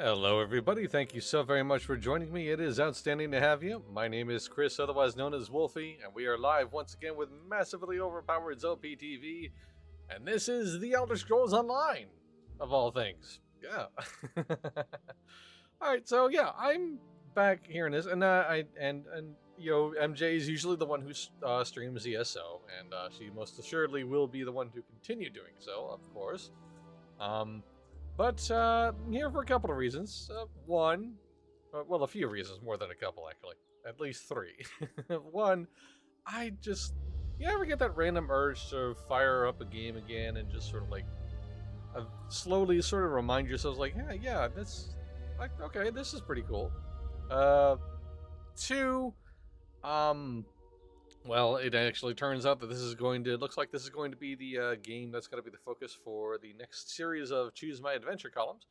Hello, everybody. Thank you so very much for joining me. It is outstanding to have you. My name is Chris, otherwise known as Wolfie, and we are live once again with massively overpowered ZOPTV, and this is The Elder Scrolls Online, of all things. Yeah. All right, so yeah, I'm back here in this, and MJ is usually the one who streams ESO, and she most assuredly will be the one to continue doing so, of course. But I'm here for a couple of reasons. One, well, a few reasons, more than a couple, actually. At least three. One, you ever get that random urge to fire up a game again and just sort of like slowly sort of remind yourselves, like, yeah, that's like, okay, this is pretty cool. Two, um, well, it actually turns out that looks like this is going to be the game that's going to be the focus for the next series of Choose My Adventure columns.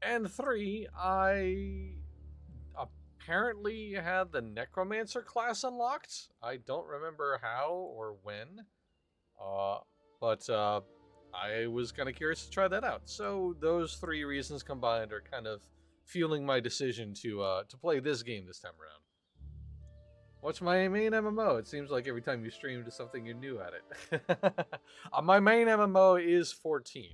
And three, I apparently had the Necromancer class unlocked. I don't remember how or when, uh, but I was kind of curious to try that out. So those three reasons combined are kind of fueling my decision to play this game this time around. What's my main MMO? It seems like every time you stream to something you're new at it. My main MMO is 14.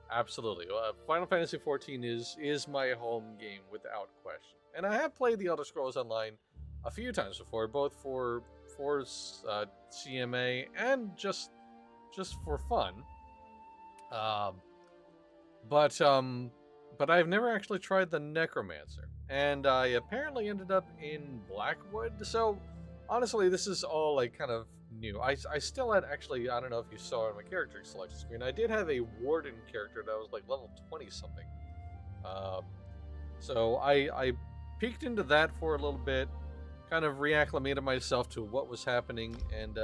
Absolutely. Final Fantasy 14 is my home game without question. And I have played The Elder Scrolls Online a few times before, both for CMA and just for fun. Um, but I've never actually tried the Necromancer, and I apparently ended up in Blackwood. So honestly, this is all like kind of new. I still had actually, I don't know if you saw on my character selection screen, I did have a Warden character that was like level 20 something. So I peeked into that for a little bit, kind of reacclimated myself to what was happening, and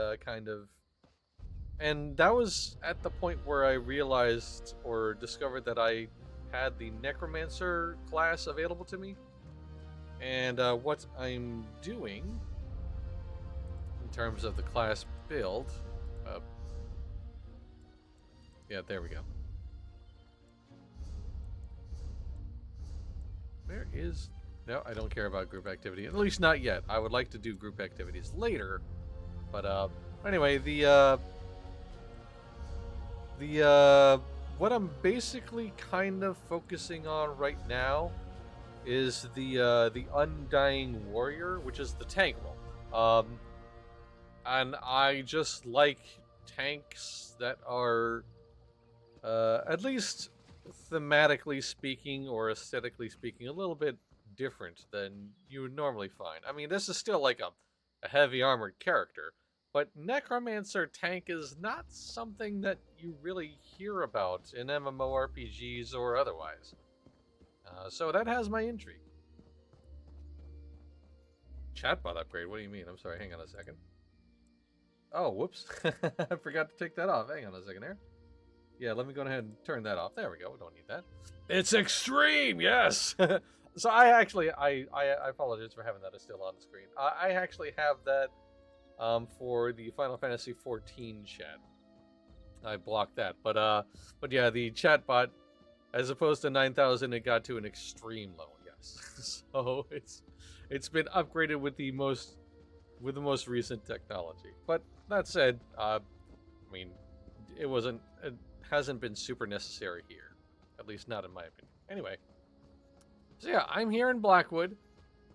and that was at the point where I realized or discovered that I had the Necromancer class available to me. And what I'm doing in terms of the class build, yeah, there we go. There is, no, I don't care about group activity, at least not yet. I would like to do group activities later, but anyway, what I'm basically kind of focusing on right now is the Undying Warrior, which is the tank role. And I just like tanks that are at least thematically speaking or aesthetically speaking a little bit different than you would normally find. I mean, this is still like a heavy armored character, but Necromancer tank is not something that you really hear about in MMORPGs or otherwise. So that has my intrigue. Chatbot upgrade? What do you mean? I'm sorry, hang on a second. Oh, whoops. I forgot to take that off. Hang on a second here. Yeah, let me go ahead and turn that off. There we go. We don't need that. It's extreme, yes! So I apologize for having that still on the screen. I actually have that for the Final Fantasy 14 chat. I blocked that. But yeah, the chatbot, as opposed to 9,000, it got to an extreme level, yes. So it's been upgraded with the most recent technology. But that said, I mean, it hasn't been super necessary here, at least not in my opinion. Anyway, so yeah, I'm here in Blackwood.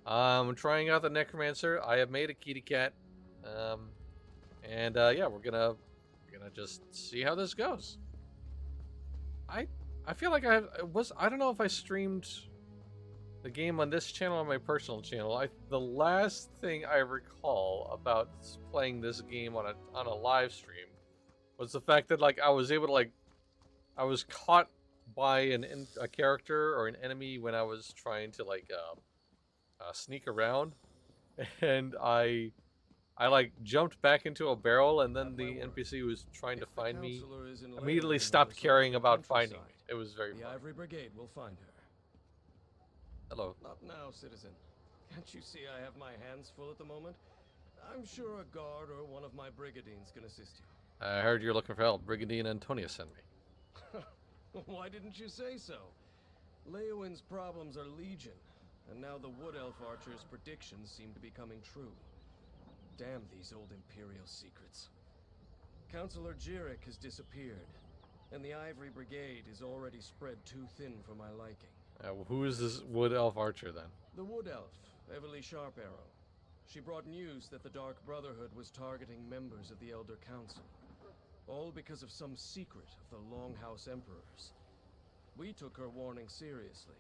I'm trying out the Necromancer. I have made a kitty cat, and yeah, we're gonna just see how this goes. I feel like I don't know if I streamed the game on this channel or my personal channel. The last thing I recall about playing this game on a live stream was the fact that like I was able to I was caught by a character or an enemy when I was trying to sneak around, and I like jumped back into a barrel, and then the NPC who was trying to find me immediately stopped caring about finding me. It was very funny. The Ivory Brigade will find her. Hello. Not now, citizen. Can't you see I have my hands full at the moment? I'm sure a guard or one of my brigadines can assist you. I heard you're looking for help. Brigadier Antonia sent me. Why didn't you say so? Leowin's problems are legion, and now the Wood Elf Archer's predictions seem to be coming true. Damn these old Imperial secrets. Counselor Jirik has disappeared, and the Ivory Brigade is already spread too thin for my liking. Who is this Wood Elf Archer then? The Wood Elf, Everly Sharparrow. She brought news that the Dark Brotherhood was targeting members of the Elder Council. All because of some secret of the Longhouse Emperors. We took her warning seriously,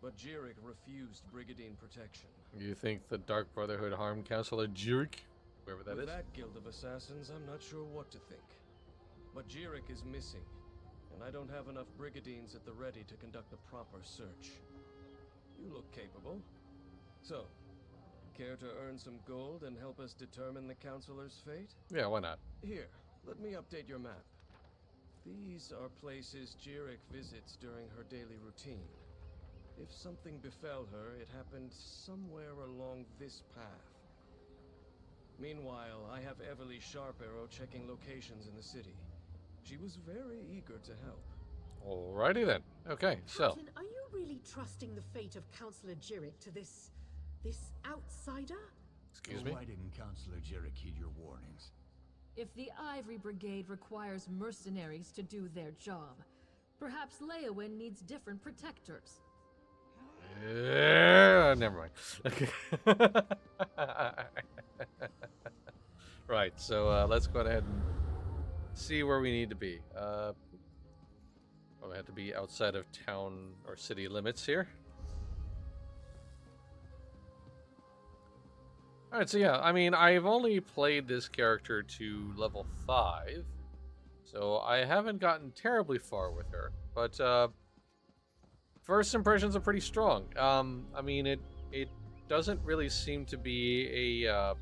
but Jirik refused Brigadine protection. You think the Dark Brotherhood harmed Counselor Jirik? Whoever that With is? that guild of assassins, I'm not sure what to think. But Jirik is missing, and I don't have enough Brigadines at the ready to conduct a proper search. You look capable. So, care to earn some gold and help us determine the Counselor's fate? Yeah, why not? Here, let me update your map. These are places Jirik visits during her daily routine. If something befell her, it happened somewhere along this path. Meanwhile, I have Everly Sharparrow checking locations in the city. She was very eager to help. Alrighty then. Okay, so. Captain, are you really trusting the fate of Counselor Jirik to this outsider? Excuse Well, me? why didn't Counselor Jirik heed your warnings? If the Ivory Brigade requires mercenaries to do their job, perhaps Leowin needs different protectors. Yeah, never mind. Okay. Right, so let's go ahead and see where we need to be. We have to be outside of town or city limits here. Alright, so yeah, I mean, I've only played this character to level 5, so I haven't gotten terribly far with her, but first impressions are pretty strong. I mean, it doesn't really seem to be a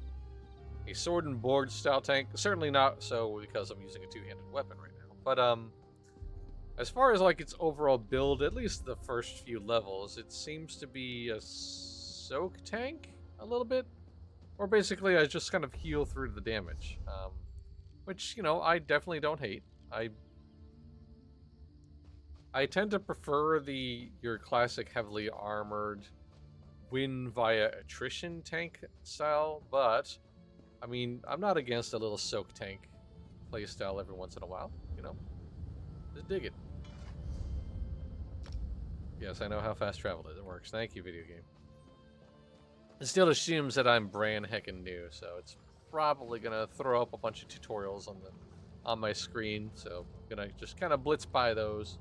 sword and board style tank. Certainly not so because I'm using a two-handed weapon right now. But as far as like its overall build, at least the first few levels, it seems to be a soak tank a little bit, or basically I just kind of heal through the damage, which, you know, I definitely don't hate. I tend to prefer your classic heavily armored win via attrition tank style, but I mean, I'm not against a little soak tank playstyle every once in a while, you know? Just dig it. Yes, I know how fast travel is. It works. Thank you, video game. It still assumes that I'm brand heckin' new, so it's probably gonna throw up a bunch of tutorials on my screen, so I'm gonna just kind of blitz by those.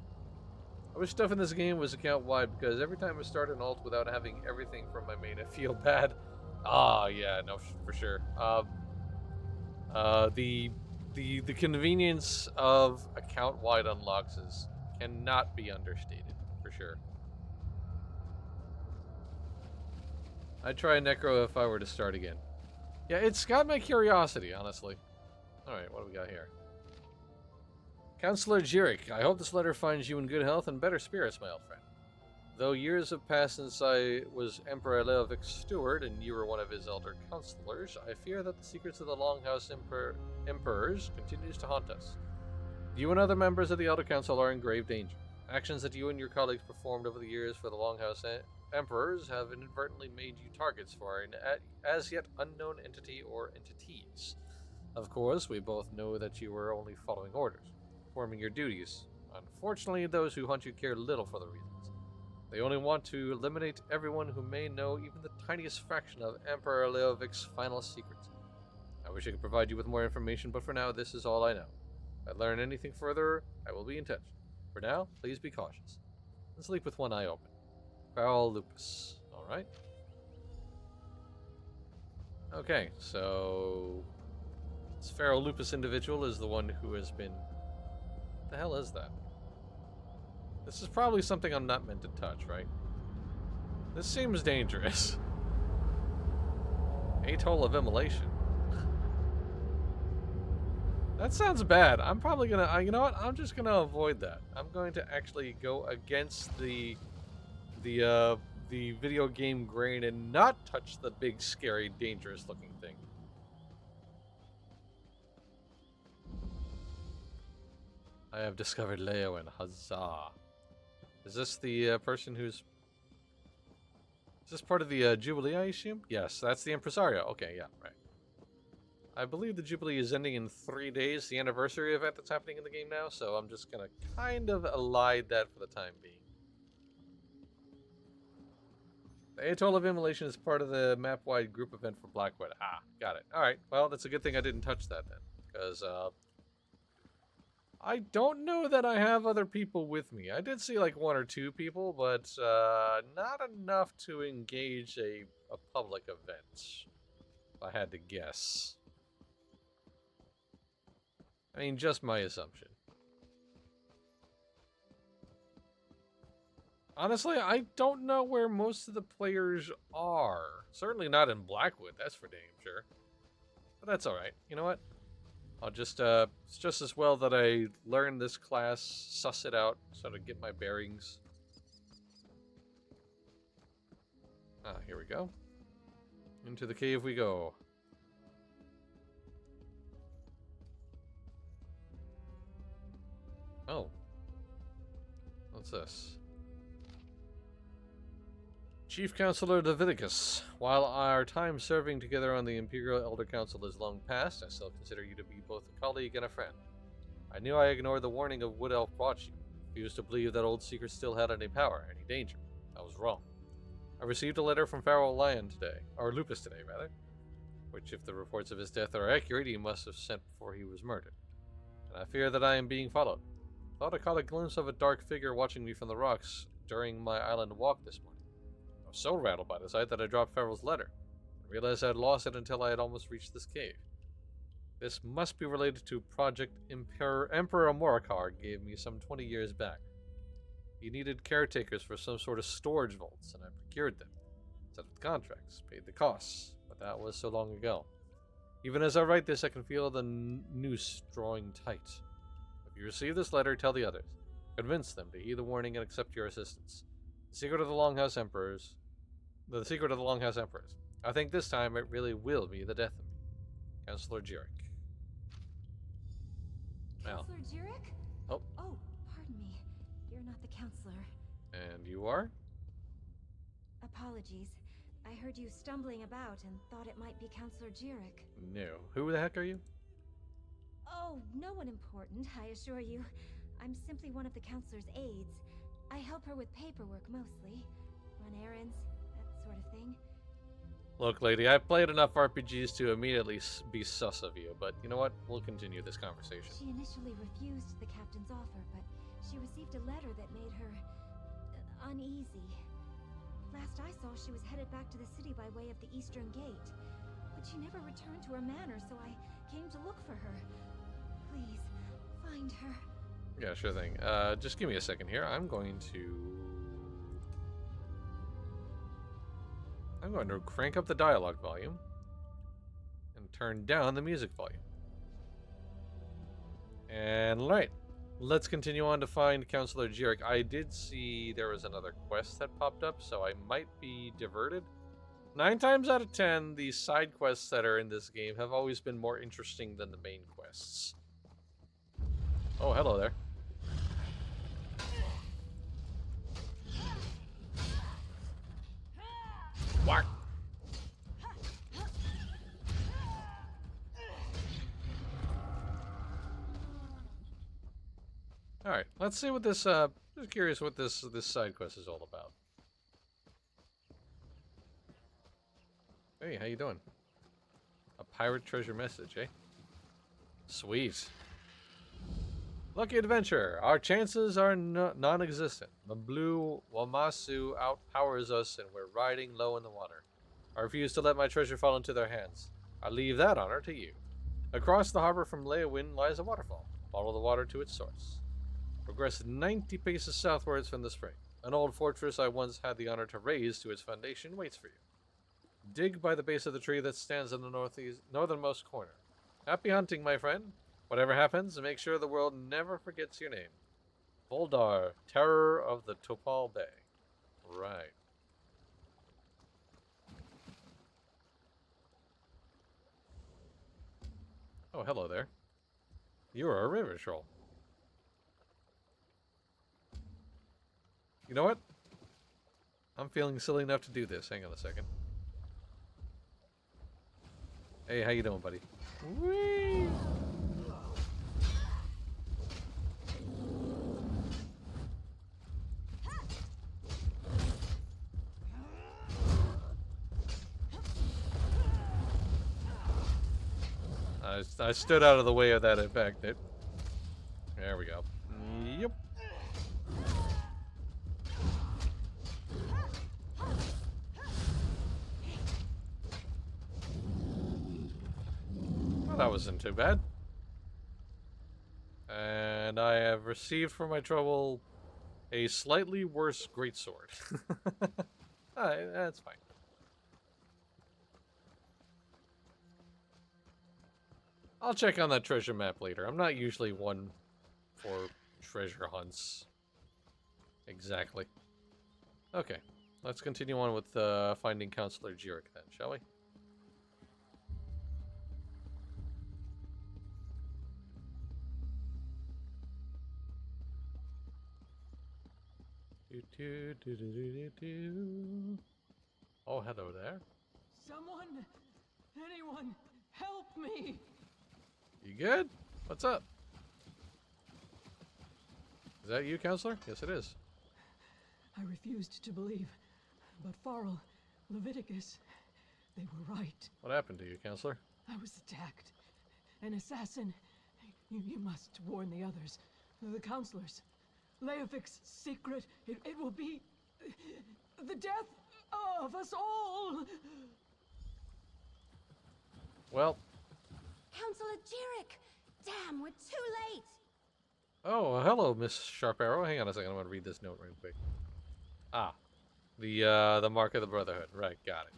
I wish stuff in this game was account wide, because every time I start an ult without having everything from my main, I feel bad. Ah, yeah, no, for sure. The convenience of account-wide unlocks cannot be understated, for sure. I'd try a Necro if I were to start again. Yeah, it's got my curiosity, honestly. Alright, what do we got here? Counselor Jirik, I hope this letter finds you in good health and better spirits, my old friend. Though years have passed since I was Emperor Leovik's steward and you were one of his elder counselors, I fear that the secrets of the Longhouse Emperors continues to haunt us. You and other members of the Elder Council are in grave danger. Actions that you and your colleagues performed over the years for the Longhouse Emperors have inadvertently made you targets for an as yet unknown entity or entities. Of course, we both know that you were only following orders, performing your duties. Unfortunately, those who hunt you care little for the reasons. They only want to eliminate everyone who may know even the tiniest fraction of Emperor Leovik's final secrets. I wish I could provide you with more information, but for now, this is all I know. If I learn anything further, I will be in touch. For now, please be cautious. And sleep with one eye open. Farrell Lupus. Alright. Okay, so this Farrell Lupus individual is the one who has been... What the hell is that? This is probably something I'm not meant to touch, right? This seems dangerous. Atoll of Immolation. That sounds bad. I'm probably gonna... you know what? I'm just gonna avoid that. I'm going to actually go against the video game grain and not touch the big, scary, dangerous-looking thing. I have discovered Leowin. Huzzah. Is this the person who's... Is this part of the Jubilee, I assume? Yes, that's the Impresario. Okay, yeah, right. I believe the Jubilee is ending in 3 days, the anniversary event that's happening in the game now, so I'm just going to kind of elide that for the time being. The Atoll of Immolation is part of the map-wide group event for Blackwood. Ah, got it. Alright, well, that's a good thing I didn't touch that then, because I don't know that I have other people with me. I did see like 1 or 2 people, but not enough to engage a public event, if I had to guess. I mean, just my assumption. Honestly, I don't know where most of the players are. Certainly not in Blackwood, that's for damn sure. But that's alright. You know what? I'll just, it's just as well that I learn this class, suss it out, sort of get my bearings. Ah, here we go. Into the cave we go. Oh. What's this? Chief Counselor Leviticus, while our time serving together on the Imperial Elder Council is long past, I still consider you to be both a colleague and a friend. I knew I ignored the warning of Wood Elf brought you. Refused to believe that old secret still had any power, any danger. I was wrong. I received a letter from Pharaoh Lion today, or Lupus today, rather, which, if the reports of his death are accurate, he must have sent before he was murdered. And I fear that I am being followed. Thought I caught a glimpse of a dark figure watching me from the rocks during my island walk this morning. I was so rattled by the sight that I dropped Pharaoh's letter, and realized I had lost it until I had almost reached this cave. This must be related to Project Emperor Morakar gave me some 20 years back. He needed caretakers for some sort of storage vaults, and I procured them. Set up the contracts, paid the costs, but that was so long ago. Even as I write this, I can feel the noose drawing tight. If you receive this letter, tell the others. Convince them to heed the warning and accept your assistance. The secret of the Longhouse Emperors. The secret of the Longhouse Emperors. I think this time it really will be the death of me. Counselor Jirik. Well. Counselor Jirik? Oh. Oh, pardon me. You're not the counselor. And you are? Apologies. I heard you stumbling about and thought it might be Counselor Jirik. No. Who the heck are you? Oh, no one important, I assure you. I'm simply one of the counselor's aides. I help her with paperwork mostly. Run errands, that sort of thing. Look, lady, I've played enough RPGs to immediately be sus of you, but you know what? We'll continue this conversation. She initially refused the captain's offer, but she received a letter that made her uneasy. Last I saw, she was headed back to the city by way of the Eastern Gate. But she never returned to her manor, so I came to look for her. Please, find her. Yeah, sure thing. Just give me a second here. I'm going to crank up the dialogue volume and turn down the music volume. And right, let's continue on to find Counselor Jirik. I did see there was another quest that popped up, so I might be diverted. 9 times out of 10, the side quests that are in this game have always been more interesting than the main quests. Oh, hello there. Whack! Alright, let's see what this, just curious what this side quest is all about. Hey, how you doing? A pirate treasure message, eh? Sweet. Lucky adventure. Our chances are non-existent. The blue Wamasu outpowers us and we're riding low in the water. I refuse to let my treasure fall into their hands. I leave that honor to you. Across the harbor from Leyawind lies a waterfall. Follow the water to its source. Progress 90 paces southwards from the spring. An old fortress I once had the honor to raise to its foundation waits for you. Dig by the base of the tree that stands in the northernmost corner. Happy hunting, my friend. Whatever happens, make sure the world never forgets your name. Voldar, Terror of the Topal Bay. Right. Oh, hello there. You are a river troll. You know what? I'm feeling silly enough to do this. Hang on a second. Hey, how you doing, buddy? Whee! I stood out of the way of that impact. There we go. Yep. Well, that wasn't too bad. And I have received for my trouble a slightly worse greatsword. Alright, that's fine. I'll check on that treasure map later. I'm not usually one for treasure hunts. Exactly. Okay, let's continue on with finding Counselor Jirik then, shall we? Oh, hello there. Someone, anyone, help me! You good? What's up? Is that you, Counselor? Yes, it is. I refused to believe, but Farrell, Leviticus, they were right. What happened to you, Counselor? I was attacked. An assassin. You must warn the others, the counselors. Leofic's secret, it will be the death of us all! Well... Counselor Jirik! Damn, we're too late! Oh, hello, Miss Sharp Arrow. Hang on a second, I'm gonna read this note real quick. Ah. The Mark of the Brotherhood. Right, got it.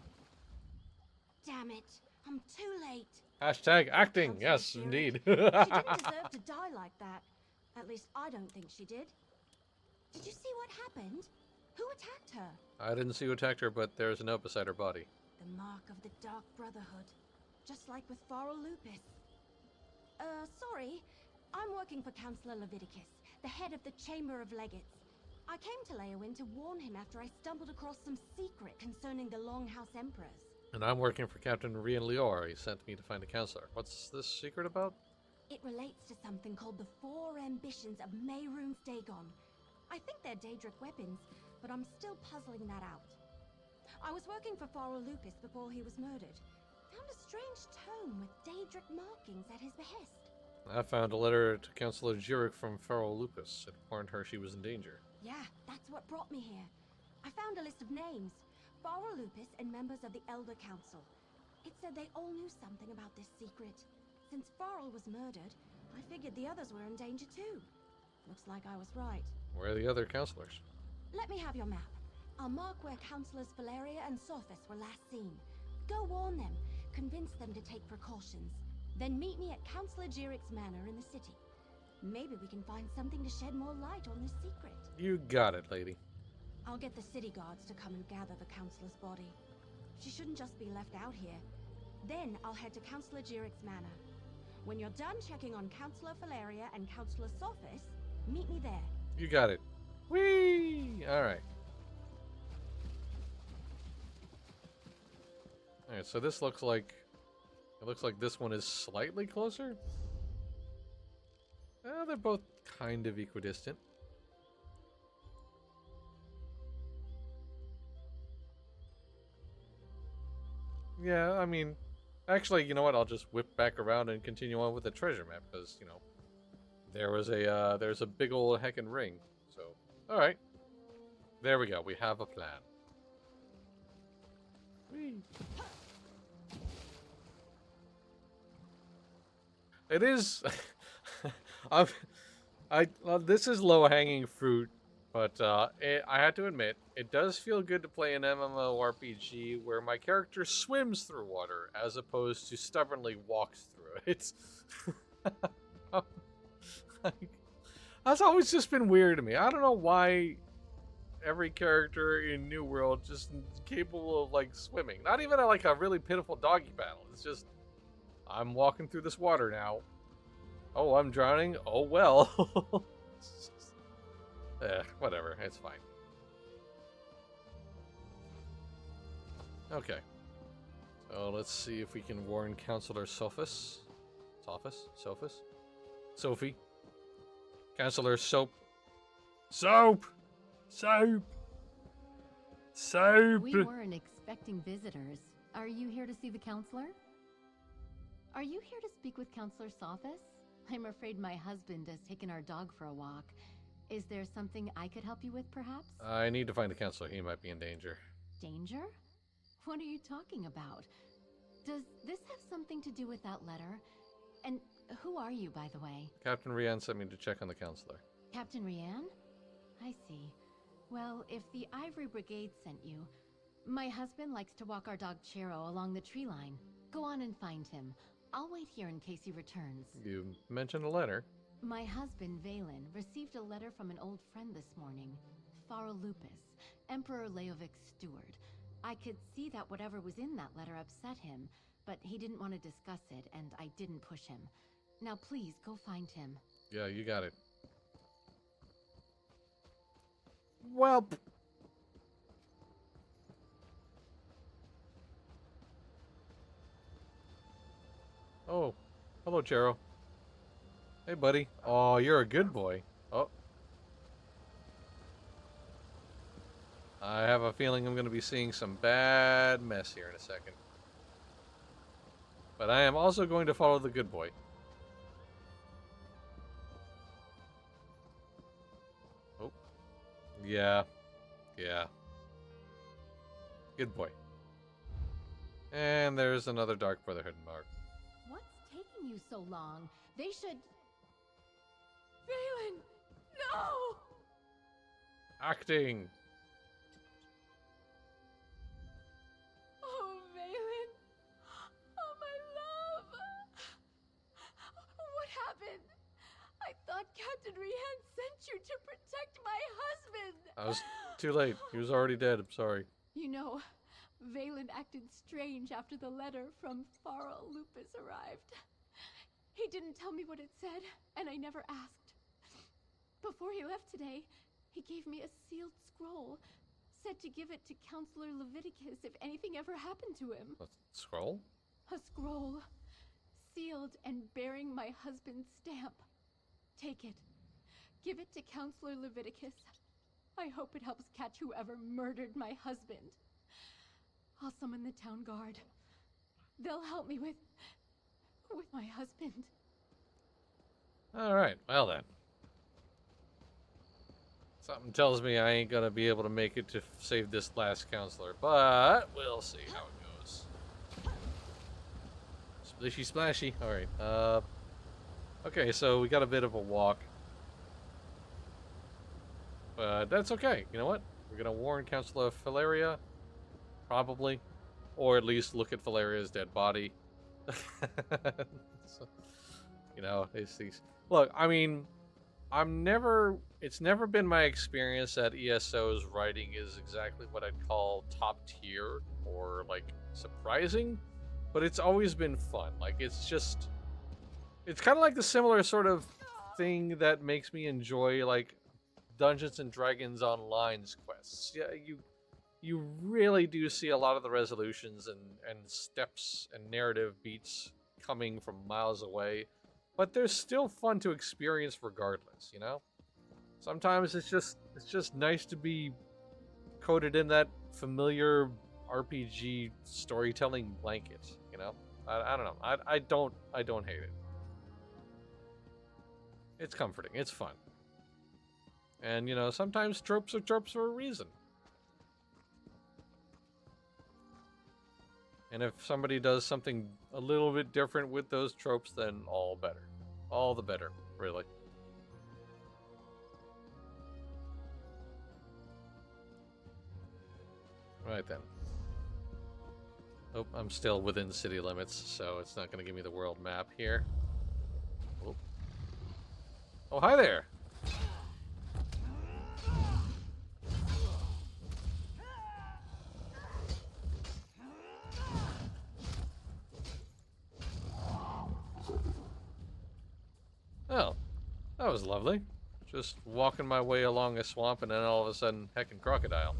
Damn it, I'm too late. Hashtag acting, Counselor yes, Jirik. indeed. She didn't deserve to die like that. At least I don't think she did. Did you see what happened? Who attacked her? I didn't see who attacked her, but there's a note beside her body. The mark of the Dark Brotherhood. Just like with Farrell Lupus. Sorry. I'm working for Counselor Leviticus, the head of the Chamber of Legates. I came to Leowyn to warn him after I stumbled across some secret concerning the Longhouse Emperors. And I'm working for Captain Rian Lior. He sent me to find a counselor. What's this secret about? It relates to something called the Four Ambitions of Mehrunes Dagon. I think they're Daedric weapons, but I'm still puzzling that out. I was working for Farrell Lupus before he was murdered. Found a strange tome with Daedric markings at his behest. I found a letter to Counselor Jirik from Farrell Lupus. It warned her she was in danger. Yeah, that's what brought me here. I found a list of names. Farrell Lupus and members of the Elder Council. It said they all knew something about this secret. Since Farrell was murdered, I figured the others were in danger too. Looks like I was right. Where are the other counselors? Let me have your map. I'll mark where Councillors Valeria and Sophis were last seen. Go warn them. Convince them to take precautions. Then meet me at Counselor Jirik's manor in the city. Maybe we can find something to shed more light on this secret. You got it, lady. I'll get the city guards to come and gather the Counselor's body. She shouldn't just be left out here. Then I'll head to Counselor Jirik's manor. When you're done checking on Counselor Valeria and Counselor Sophis, meet me there. You got it. Whee! Alright. Alright, so this looks like... It looks like this one is slightly closer. They're both kind of equidistant. Yeah, I mean... Actually, you know what? I'll just whip back around and continue on with the treasure map, because, you know... There's a big old heckin' ring. So, alright. There we go. We have a plan. Whee! It is. This is low-hanging fruit, but I had to admit, it does feel good to play an MMORPG where my character swims through water as opposed to stubbornly walks through it. It's that's always just been weird to me. I don't know why every character in New World just capable of like swimming. Not even like a really pitiful doggy battle. It's just. I'm walking through this water now. Oh, I'm drowning? Oh, well. Whatever. It's fine. Okay. So let's see if we can warn Counselor Sophus. Sophie. Counselor Soap. Soap! We weren't expecting visitors. Are you here to see the counselor? Are you here to speak with Counselor Sophus? I'm afraid my husband has taken our dog for a walk. Is there something I could help you with, perhaps? I need to find a counselor. He might be in danger. Danger? What are you talking about? Does this have something to do with that letter? And who are you, by the way? Captain Rian sent me to check on the counselor. Captain Rian? I see. Well, if the Ivory Brigade sent you, my husband likes to walk our dog Chero along the tree line. Go on and find him. I'll wait here in case he returns. You mentioned a letter. My husband, Valen, received a letter from an old friend this morning. Pharaoh Lupus, Emperor Leovic's steward. I could see that whatever was in that letter upset him, but he didn't want to discuss it, and I didn't push him. Now please, go find him. Yeah, you got it. Well... Oh, hello, Chero. Hey, buddy. Oh, you're a good boy. Oh. I have a feeling I'm going to be seeing some bad mess here in a second. But I am also going to follow the good boy. Oh. Yeah. Yeah. Good boy. And there's another Dark Brotherhood mark. What's taking you so long? They should... Valen! No! Acting. Oh, Valen! Oh, my love! What happened? I thought Captain Rian sent you to protect my husband! I was too late. He was already dead. I'm sorry. You know, Valen acted strange after the letter from Pharaoh Lupus arrived. He didn't tell me what it said, and I never asked. Before he left today, he gave me a sealed scroll, said to give it to Counselor Leviticus if anything ever happened to him. A scroll? A scroll, sealed and bearing my husband's stamp. Take it. Give it to Counselor Leviticus. I hope it helps catch whoever murdered my husband. I'll summon the town guard. They'll help me with my husband. Alright, well then. Something tells me I ain't gonna be able to make it to save this last counselor, but we'll see how it goes. Splishy splashy. Alright, okay, so we got a bit of a walk. But that's okay. You know what? We're gonna warn Counselor Valeria. Probably. Or at least look at Valeria's dead body. So, you know, it's these... Look, I mean... It's never been my experience that ESO's writing is exactly what I'd call top tier or like surprising, but it's always been fun. Like it's kind of like the similar sort of thing that makes me enjoy like Dungeons and Dragons Online's quests. Yeah, you really do see a lot of the resolutions and steps and narrative beats coming from miles away. But they're still fun to experience regardless, you know? Sometimes it's just nice to be coated in that familiar RPG storytelling blanket, you know? I don't know. I don't hate it. It's comforting. It's fun. And, you know, sometimes tropes are tropes for a reason. And if somebody does something a little bit different with those tropes, then all better. All the better, really. Right then. Oh, I'm still within city limits, so it's not going to give me the world map here. Oh, oh hi there! Oh, that was lovely. Just walking my way along a swamp and then all of a sudden, heckin' crocodile.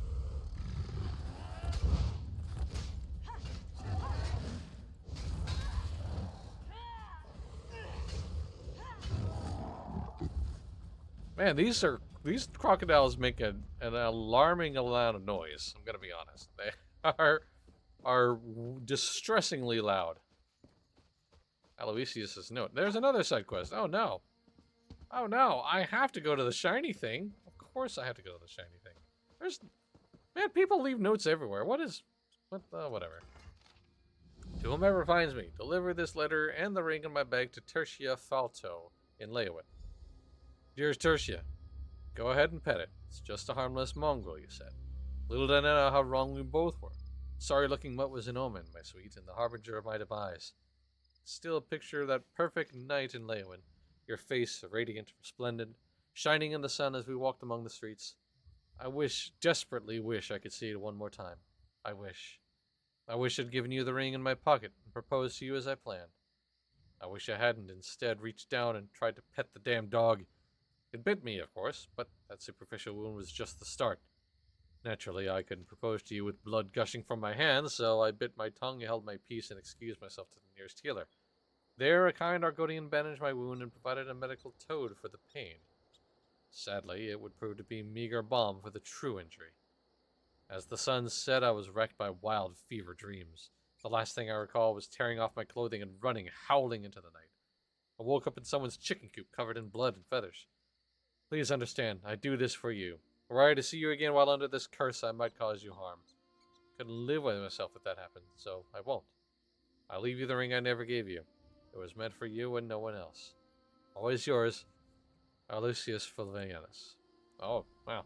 Man, these crocodiles make an alarming amount of noise. I'm gonna be honest. They are distressingly loud. Aloysius's note. There's another side quest. Oh no. Oh no, I have to go to the shiny thing. Of course I have to go to the shiny thing. Man, people leave notes everywhere. Whatever. To whomever finds me, deliver this letter and the ring in my bag to Tertia Falto in Leawood. Dearest Tertia, go ahead and pet it. It's just a harmless mongrel, you said. Little did I know how wrong we both were. Sorry-looking mutt was an omen, my sweet, and the harbinger of my demise. Still picture that perfect night in Leawood, your face radiant, resplendent, shining in the sun as we walked among the streets. I desperately wish I could see it one more time. I wish I'd given you the ring in my pocket and proposed to you as I planned. I wish I hadn't instead reached down and tried to pet the damn dog. It bit me, of course, but that superficial wound was just the start. Naturally, I couldn't propose to you with blood gushing from my hands, so I bit my tongue, held my peace, and excused myself to the nearest healer. There, a kind Argonian bandaged my wound and provided a medical toad for the pain. Sadly, it would prove to be meager balm for the true injury. As the sun set, I was wrecked by wild fever dreams. The last thing I recall was tearing off my clothing and running, howling into the night. I woke up in someone's chicken coop covered in blood and feathers. Please understand, I do this for you. Were I to see you again while under this curse, I might cause you harm. Couldn't live with myself if that happened, so I won't. I'll leave you the ring I never gave you. It was meant for you and no one else. Always yours, Aloysius Fulvianus. Oh, wow.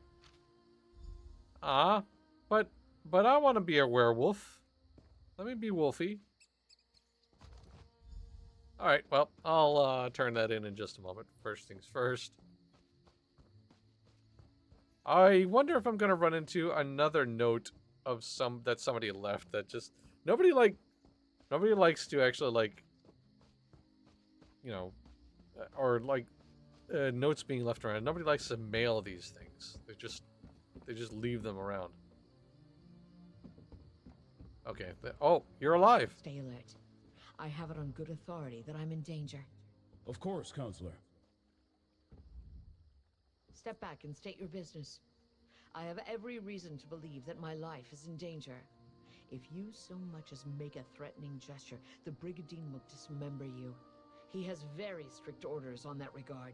But I want to be a werewolf. Let me be Wolfie. Alright, well, I'll turn that in just a moment. First things first. I wonder if I'm going to run into another note of that somebody left that just... Nobody likes to actually, or notes being left around. Nobody likes to mail these things. They just leave them around. Okay. Oh, you're alive. Stay alert. I have it on good authority that I'm in danger. Of course, Counselor. Step back and state your business. I have every reason to believe that my life is in danger. If you so much as make a threatening gesture, the Brigadine will dismember you. He has very strict orders on that regard.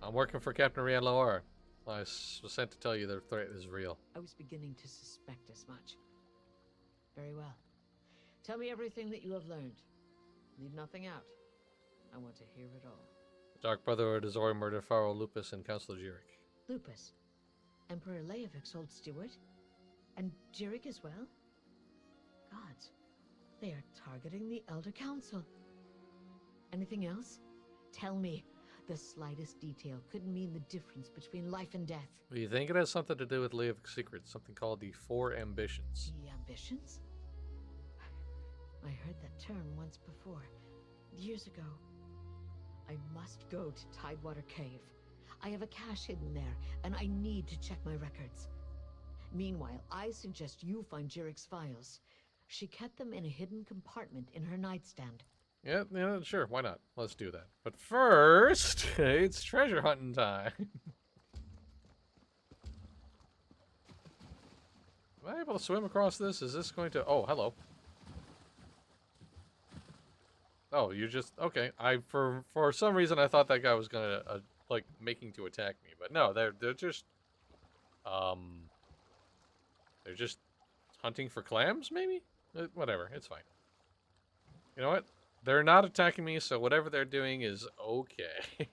I'm working for Captain Rian Loar. I was sent to tell you the threat is real. I was beginning to suspect as much. Very well. Tell me everything that you have learned. Leave nothing out. I want to hear it all. The Dark Brotherhood has already murdered Pharaoh Lupus and Councilor Jirik. Lupus? Emperor Leovik's old steward? And Jirik as well? Gods, they are targeting the Elder Council. Anything else? Tell me. The slightest detail could mean the difference between life and death. Do you think it has something to do with Leovik's secret? Something called the Four Ambitions. The ambitions? I heard that term once before. Years ago. I must go to Tidewater Cave. I have a cache hidden there, and I need to check my records. Meanwhile, I suggest you find Jirik's files. She kept them in a hidden compartment in her nightstand. Yeah, sure, why not? Let's do that. But first, it's treasure hunting time. Am I able to swim across this? Is this going to... Oh, hello. Oh, you just... Okay. For some reason, I thought that guy was going to, making to attack me. But no, they're just... They're just hunting for clams, maybe? Whatever, it's fine. You know what? They're not attacking me, so whatever they're doing is okay.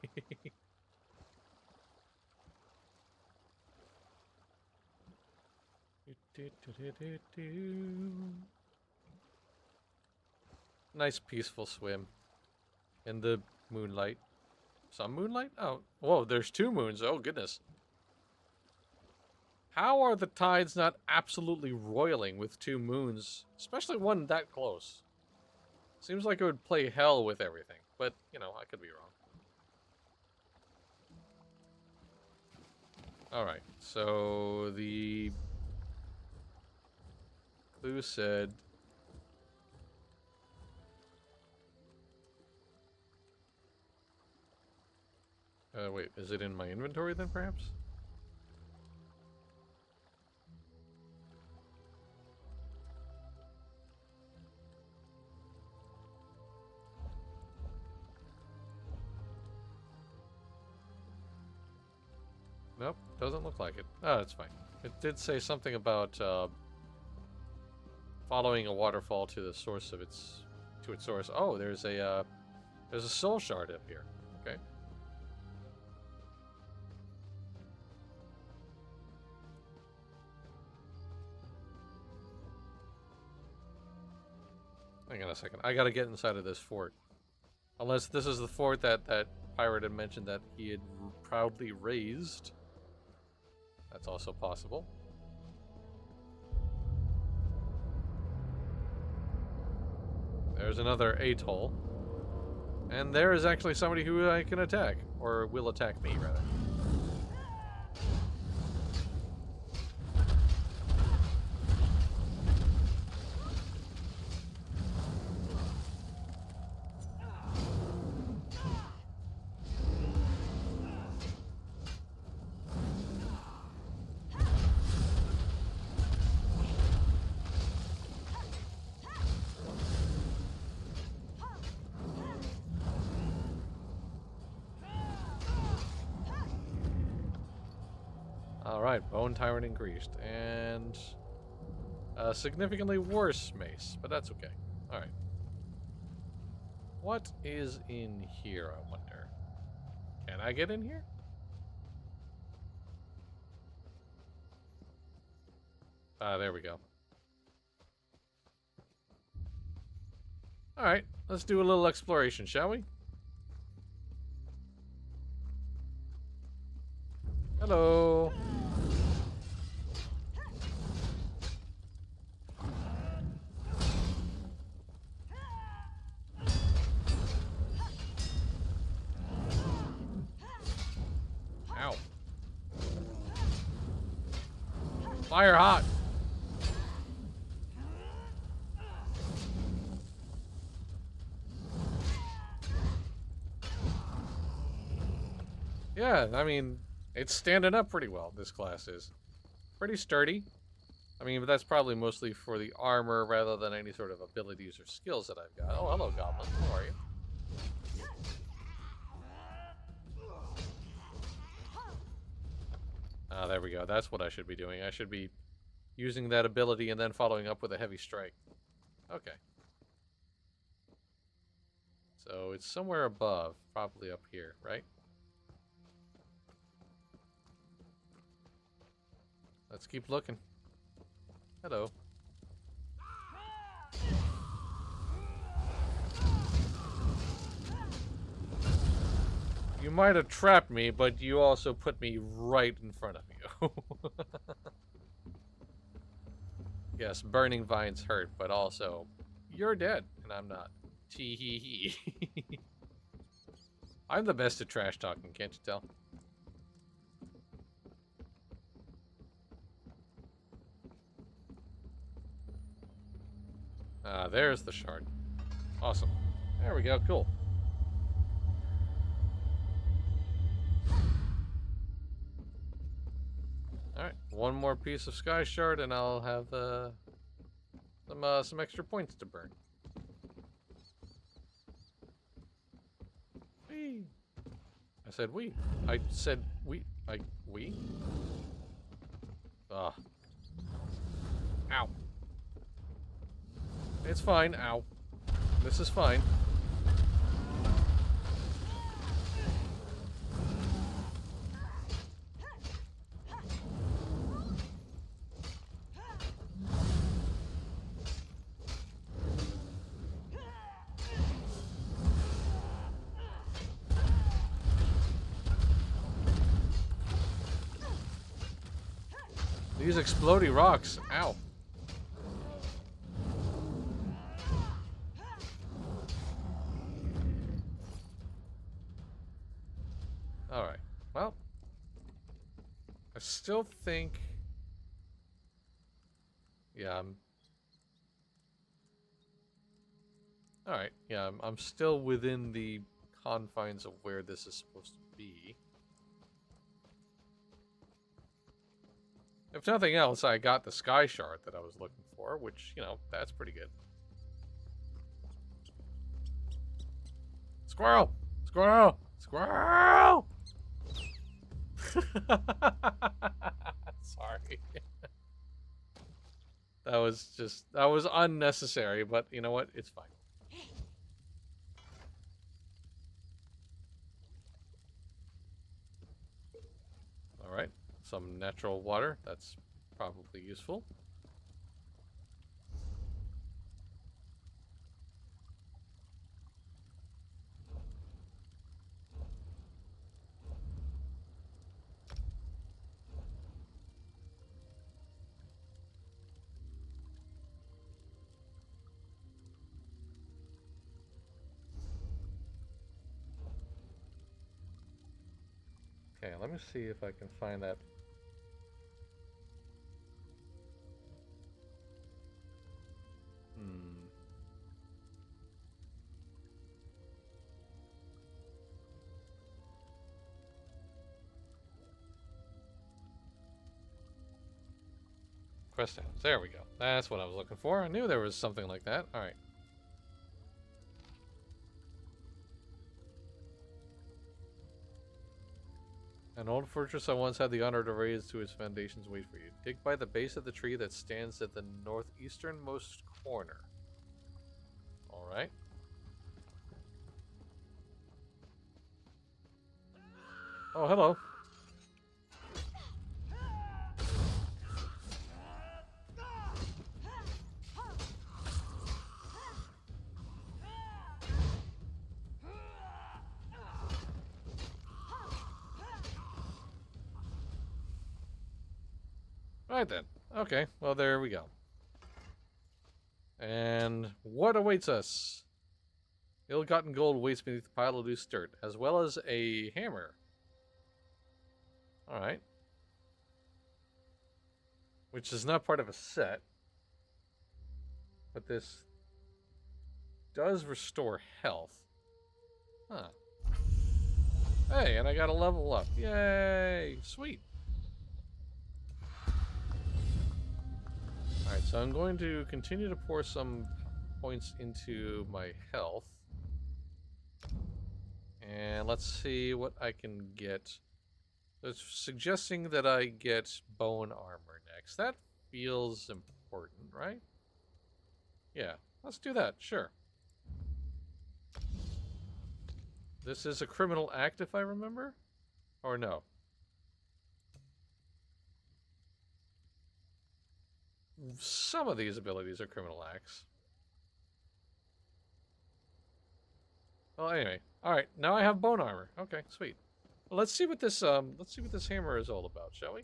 Nice peaceful swim in the moonlight. Some moonlight? Oh, whoa, there's two moons. Oh, goodness. How are the tides not absolutely roiling with two moons, especially one that close? Seems like it would play hell with everything, but, you know, I could be wrong. Alright, so the clue said... Wait, is it in my inventory then, perhaps? Nope, doesn't look like it. Oh, it's fine. It did say something about following a waterfall to the source of its source. Oh, there's a soul shard up here. Okay. Hang on a second. I gotta get inside of this fort. Unless this is the fort that pirate had mentioned that he had proudly raised. That's also possible. There's another atoll. And there is actually somebody who I can attack. Or will attack me, rather. Alright, Bone Tyrant increased. And a significantly worse mace, but that's okay. Alright. What is in here, I wonder? Can I get in here? Ah, there we go. Alright, let's do a little exploration, shall we? Hello. Ow. Fire hot. Yeah, I mean, it's standing up pretty well, this class is. Pretty sturdy. I mean, but that's probably mostly for the armor rather than any sort of abilities or skills that I've got. Oh, hello, Goblin. How are you? Ah, there we go. That's what I should be doing. I should be using that ability and then following up with a heavy strike. Okay. So it's somewhere above, probably up here, right? Let's keep looking. Hello. You might have trapped me, but you also put me right in front of you. Yes, burning vines hurt, but also, you're dead, and I'm not. Tee hee hee. I'm the best at trash talking, can't you tell? Ah, there's the shard. Awesome. There we go, cool. Alright, one more piece of sky shard and I'll have some extra points to burn. Whee! I said we. I said we. We? Ah. Ow. It's fine. Ow. This is fine. These explodey rocks. Ow. Alright. Well. I still think... Yeah, Alright, yeah, I'm still within the confines of where this is supposed to be. If nothing else, I got the sky shard that I was looking for, which, you know, that's pretty good. Squirrel! Squirrel! Squirrel! Sorry. That was unnecessary, but you know what? It's fine. Alright, some natural water. That's probably useful. Okay, let me see if I can find that. Quest items. There we go. That's what I was looking for. I knew there was something like that. Alright. An old fortress I once had the honor to raise to its foundations wait for you. Dig by the base of the tree that stands at the northeasternmost corner. Alright. Oh, hello. Right then. Okay, well there we go. And what awaits us? Ill-gotten gold waits beneath a pile of loose dirt, as well as a hammer. Alright. Which is not part of a set. But this does restore health. Huh. Hey, and I got a level up. Yay! Sweet. Alright, so I'm going to continue to pour some points into my health. And let's see what I can get. It's suggesting that I get bone armor next. That feels important, right? Yeah, let's do that, sure. This is a criminal act, if I remember? Or no? Some of these abilities are criminal acts. Well, anyway. Alright, now I have bone armor. Okay, sweet. Well, let's see what this hammer is all about, shall we?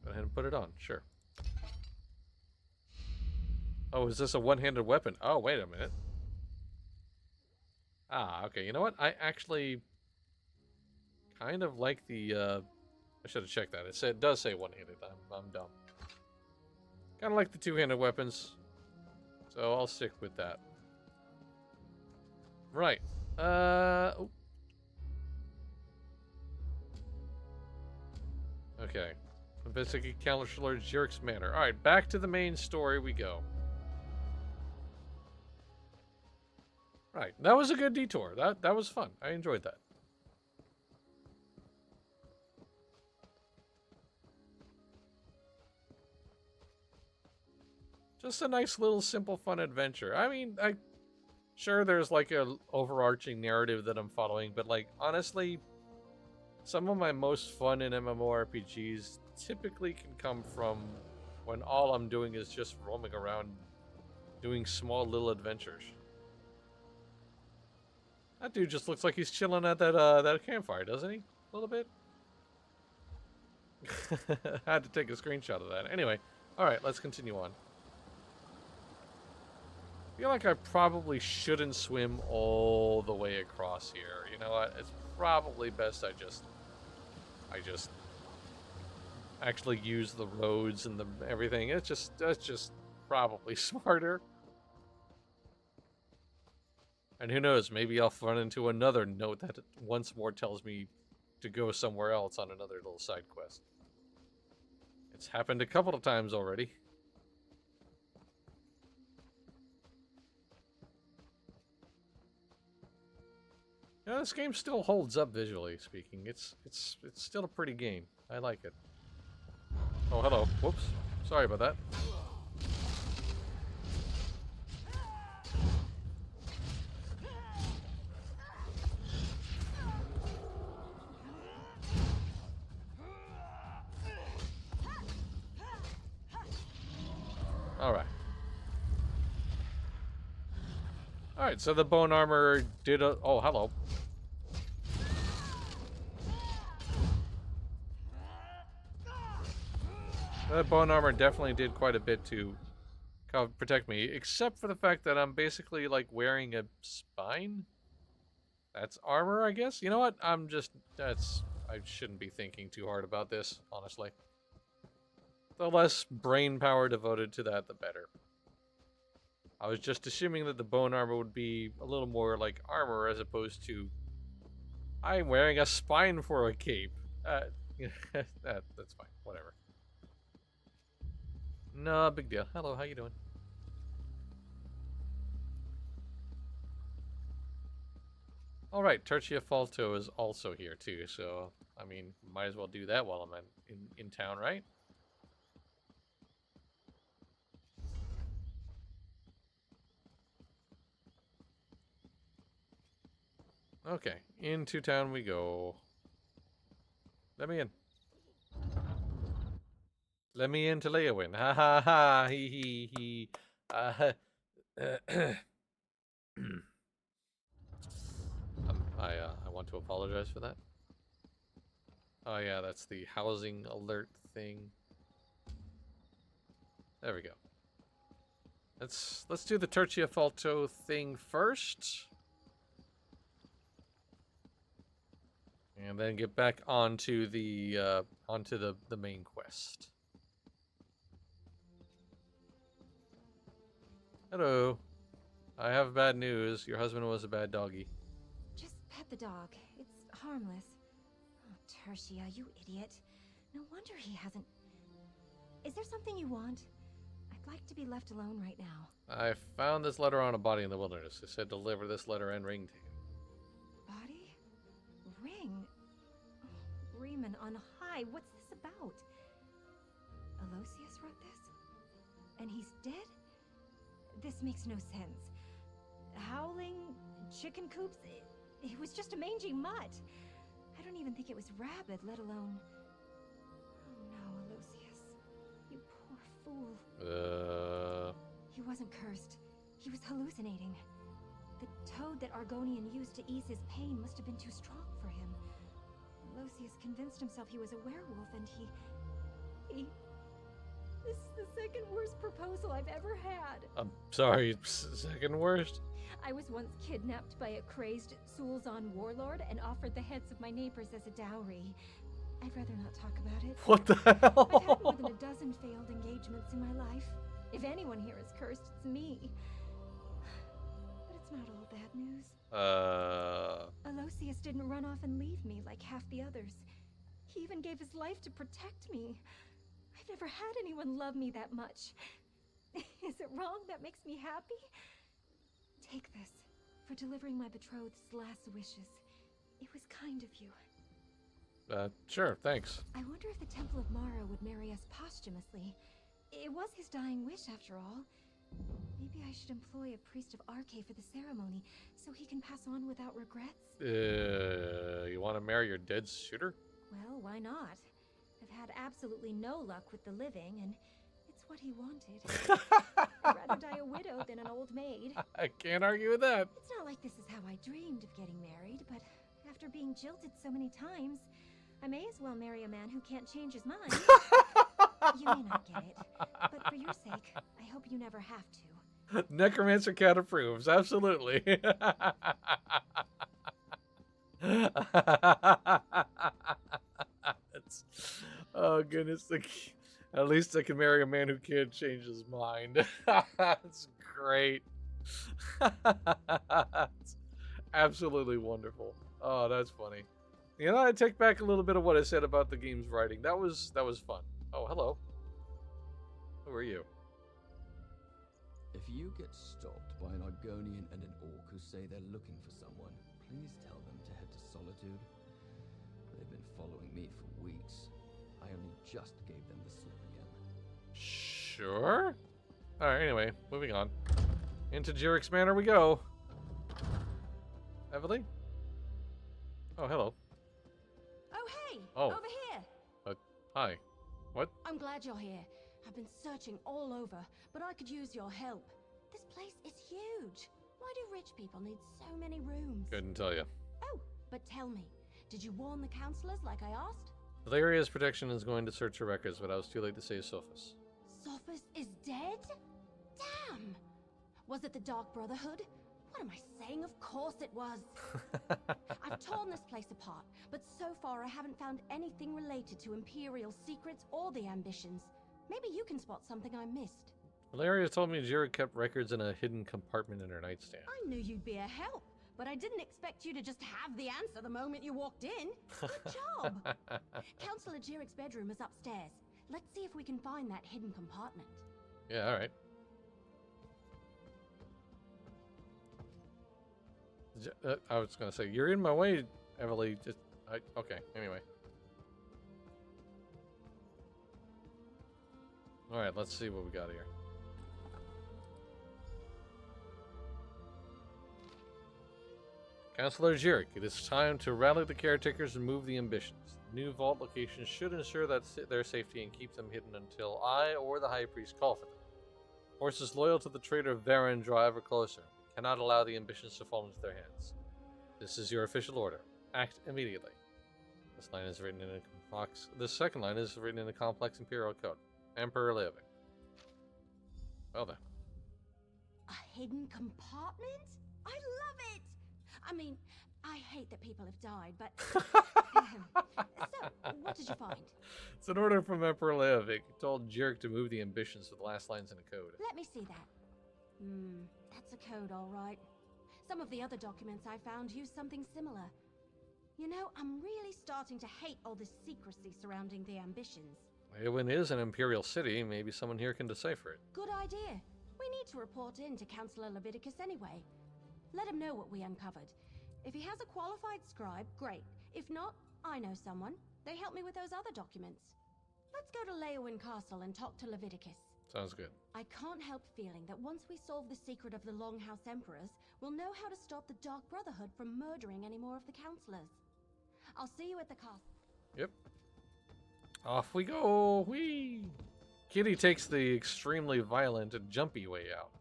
Go ahead and put it on, sure. Oh, is this a one-handed weapon? Oh, wait a minute. Ah, okay, you know what? I actually kind of like the, I should have checked that. It does say one-handed. I'm dumb. Kind of like the two-handed weapons. So I'll stick with that. Right. Oh. Okay. Investigate Counselor Jirick's manor. Alright, back to the main story we go. Right. That was a good detour. That was fun. I enjoyed that. Just a nice little simple fun adventure. I mean, sure there's like a overarching narrative that I'm following, but like honestly, some of my most fun in MMORPGs typically can come from when all I'm doing is just roaming around doing small little adventures. That dude just looks like he's chilling at that campfire, doesn't he? A little bit. I had to take a screenshot of that. Anyway, alright, let's continue on. I feel like I probably shouldn't swim all the way across here. You know what? It's probably best I just actually use the roads and everything. That's just probably smarter. And who knows, maybe I'll run into another note that once more tells me to go somewhere else on another little side quest. It's happened a couple of times already. You know, this game still holds up visually speaking. It's still a pretty game. I like it. Oh, hello. Whoops. Sorry about that. Alright. Alright, so the bone armor did a... Oh, hello. That bone armor definitely did quite a bit to protect me, except for the fact that I'm basically, like, wearing a spine? That's armor, I guess? You know what? I shouldn't be thinking too hard about this, honestly. The less brain power devoted to that, the better. I was just assuming that the bone armor would be a little more like armor as opposed to I'm wearing a spine for a cape. That's fine. Whatever. No big deal. Hello, how you doing? Alright, Tertia Falto is also here too, so I mean, might as well do that while I'm in town, right? Okay, into town we go. Let me in. Let me in to Leowyn. Ha ha ha. He. I want to apologize for that. Oh yeah, that's the housing alert thing. There we go. Let's do the Tertia Falto thing first. And then get back onto the main quest. Hello. I have bad news. Your husband was a bad doggy. Just pet the dog. It's harmless. Oh, Tertia, you idiot. No wonder he hasn't... Is there something you want? I'd like to be left alone right now. I found this letter on a body in the wilderness. It said deliver this letter and ring to you. Body? Ring? Oh, Riemann on high. What's this about? Aloysius wrote this? And he's dead? This makes no sense. Howling, chicken coops, it was just a mangy mutt. I don't even think it was rabid, let alone... Oh no, Aloysius. You poor fool. He wasn't cursed. He was hallucinating. The toad that Argonian used to ease his pain must have been too strong for him. Aloysius convinced himself he was a werewolf, and he... This is the second worst proposal I've ever had. I'm sorry, second worst? I was once kidnapped by a crazed Sulzon warlord and offered the heads of my neighbors as a dowry. I'd rather not talk about it. What the hell? I've had more than a dozen failed engagements in my life. If anyone here is cursed, it's me. But it's not all bad news. Aloysius didn't run off and leave me like half the others. He even gave his life to protect me. I've never had anyone love me that much. Is it wrong that makes me happy? Take this for delivering my betrothed's last wishes. It was kind of you. Sure, thanks. I wonder if the Temple of Mara would marry us posthumously. It was his dying wish, after all. Maybe I should employ a priest of Arche for the ceremony, so he can pass on without regrets? You want to marry your dead suitor? Well, why not? I've had absolutely no luck with the living, and it's what he wanted. I'd rather die a widow than an old maid. I can't argue with that. It's not like this is how I dreamed of getting married, but after being jilted so many times, I may as well marry a man who can't change his mind. You may not get it, but for your sake, I hope you never have to. Necromancer Cat approves, absolutely. Oh goodness, at least I can marry a man who can't change his mind. That's great. That's absolutely wonderful. Oh, that's funny. You know, I take back a little bit of what I said about the game's writing. That was fun. Oh, hello. Who are you? If you get stopped by an Argonian and an Orc who say they're looking for someone, please tell them to head to Solitude. They've been following me for weeks. I only just gave them the slip again. Sure. Alright, anyway, moving on. Into Jyric's Manor we go. Evelyn? Oh, hello. Oh, hey! Oh. Over here! Hi. What? I'm glad you're here. I've been searching all over, but I could use your help. This place is huge. Why do rich people need so many rooms? Couldn't tell you. Oh, but tell me, did you warn the counselors like I asked? Valeria's protection is going to search her records, but I was too late to save Sophus. Sophus is dead? Damn! Was it the Dark Brotherhood? What am I saying? Of course it was. I've torn this place apart, but so far I haven't found anything related to Imperial secrets or the ambitions. Maybe you can spot something I missed. Valeria told me Jyric kept records in a hidden compartment in her nightstand. I knew you'd be a help, but I didn't expect you to just have the answer the moment you walked in. Good job! Counselor Jyric's bedroom is upstairs. Let's see if we can find that hidden compartment. Yeah, alright. I was gonna say, you're in my way, Everly. Okay, anyway. Alright, let's see what we got here. Counselor Jyric, it is time to rally the caretakers and move the ambitions. The new vault location should ensure that their safety and keep them hidden until I or the High Priest call for them. Forces loyal to the traitor Varen draw ever closer. We cannot allow the ambitions to fall into their hands. This is your official order. Act immediately. This line is written in a complex. This second line is written in a complex imperial code. Emperor Leovic. Well then. A hidden compartment? I love it! I mean, I hate that people have died, but... So, what did you find? It's an order from Emperor Leovic. He told Jyric to move the ambitions with the last lines in a code. Let me see that. That's a code, all right. Some of the other documents I found use something similar. You know, I'm really starting to hate all this secrecy surrounding the ambitions. Leowen is an imperial city. Maybe someone here can decipher it. Good idea. We need to report in to Counselor Leviticus anyway. Let him know what we uncovered. If he has a qualified scribe, great. If not, I know someone. They helped me with those other documents. Let's go to Leowen Castle and talk to Leviticus. Sounds good. I can't help feeling that once we solve the secret of the Longhouse Emperors, we'll know how to stop the Dark Brotherhood from murdering any more of the counselors. I'll see you at the castle. Yep. Off we go. Whee! Kitty takes the extremely violent and jumpy way out.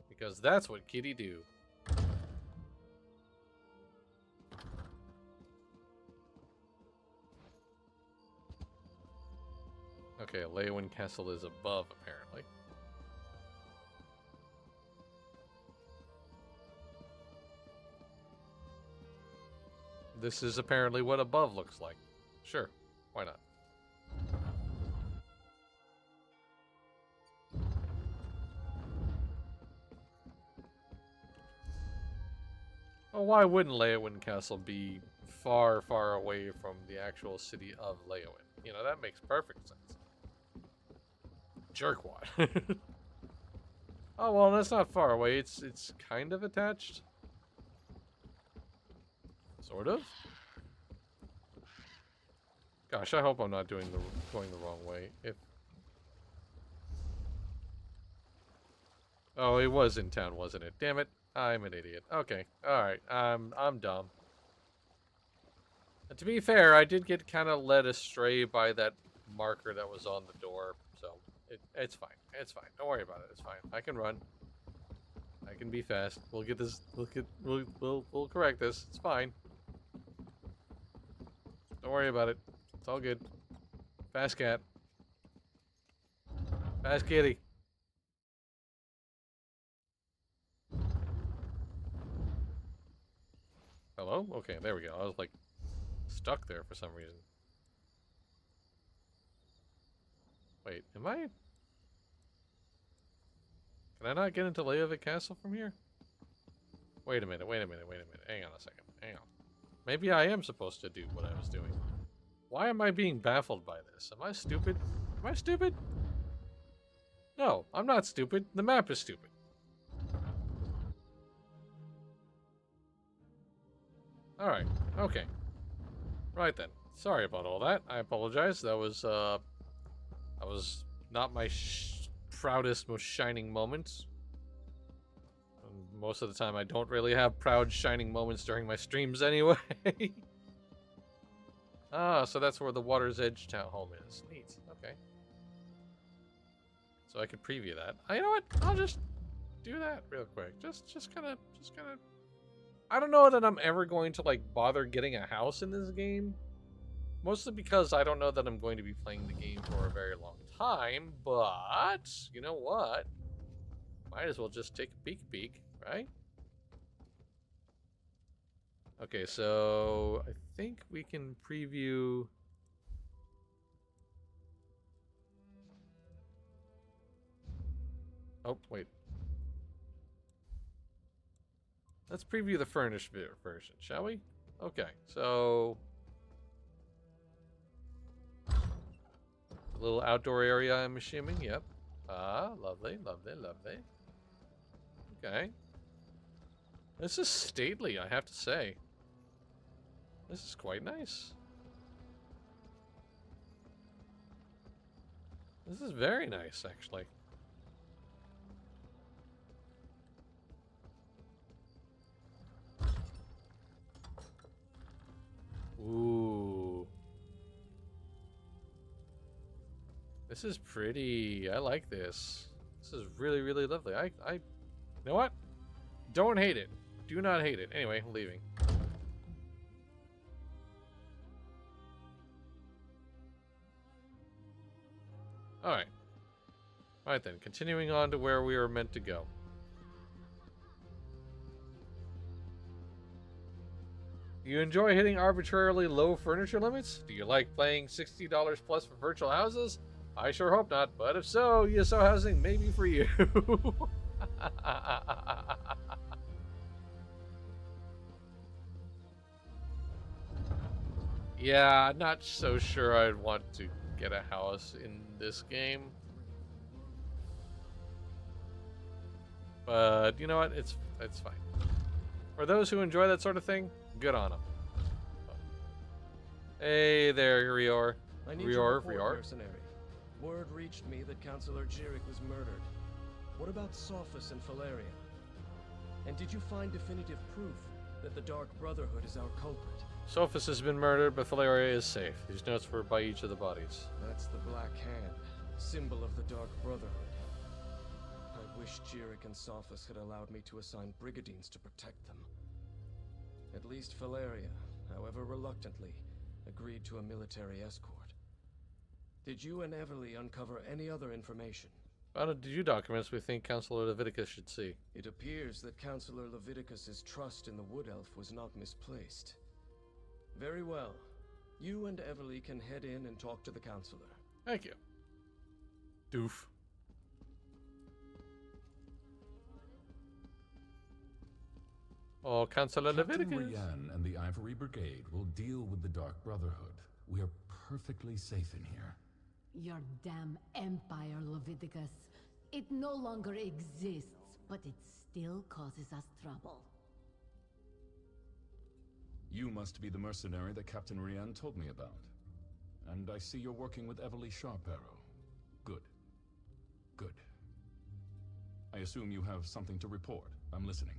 Because that's what Kitty do. Okay, Leowen Castle is above, apparently. This is apparently what above looks like. Sure, why not? Well, why wouldn't Leowen Castle be far, far away from the actual city of Leowen? You know, that makes perfect sense. Jerkwad. Oh, well, that's not far away. It's kind of attached. Sort of. Gosh, I hope I'm not going the wrong way. Oh, it was in town, wasn't it? Damn it. I'm an idiot. Okay. Alright. I'm dumb. And to be fair, I did get kind of led astray by that marker that was on the door. So, it's fine. It's fine. Don't worry about it. It's fine. I can run. I can be fast. We'll get this. We'll correct this. It's fine. Don't worry about it. It's all good. Fast cat. Fast kitty. Hello? Okay, there we go. I was like stuck there for some reason. Wait, am I? Can I not get into Leovic Castle from here? Wait a minute, wait a minute, wait a minute. Hang on a second. Hang on. Maybe I am supposed to do what I was doing. Why am I being baffled by this? Am I stupid? Am I stupid? No, I'm not stupid. The map is stupid. Alright, okay. Right then. Sorry about all that. I apologize. That was not my proudest, most shining moments. And most of the time I don't really have proud, shining moments during my streams anyway. Ah, so that's where the Water's Edge town home is. Neat. Okay. So I could preview that. You know what? I'll just do that real quick. Just kind of. I don't know that I'm ever going to like bother getting a house in this game. Mostly because I don't know that I'm going to be playing the game for a very long time. But you know what? Might as well just take a peek, right? Okay, so I think we can preview. Oh, wait. Let's preview the furnished version, shall we? Okay, so a little outdoor area, I'm assuming. Yep. Ah, lovely. Okay. This is stately, I have to say. This is quite nice. This is very nice, actually. Ooh. This is pretty. I like this. This is really, really lovely. You know what? Don't hate it. Do not hate it. Anyway, I'm leaving. Alright. Alright then, continuing on to where we were meant to go. Do you enjoy hitting arbitrarily low furniture limits? Do you like playing $60 plus for virtual houses? I sure hope not, but if so, ESO housing may be for you. Yeah, not so sure I'd want to get a house in this game. But you know what? It's fine. For those who enjoy that sort of thing, good on them. Hey there, Rior. I need your report, mercenary. Word reached me that Councillor Jirik was murdered. What about Sophus and Valeria? And did you find definitive proof that the Dark Brotherhood is our culprit? Sophus has been murdered, but Valeria is safe. These notes were by each of the bodies. That's the Black Hand, symbol of the Dark Brotherhood. I wish Jirik and Sophus had allowed me to assign brigadines to protect them. At least Valeria, however reluctantly, agreed to a military escort. Did you and Everly uncover any other information? Found a few documents we think Councillor Leviticus should see. It appears that Councillor Leviticus's trust in the Wood Elf was not misplaced. Very well. You and Everly can head in and talk to the Councillor. Thank you. Doof. Oh, Councillor Leviticus. Captain Rian and the Ivory Brigade will deal with the Dark Brotherhood. We are perfectly safe in here. Your damn empire, Leviticus. It no longer exists, but it still causes us trouble. You must be the mercenary that Captain Rian told me about. And I see you're working with Everly Sharparrow. Good. Good. I assume you have something to report. I'm listening.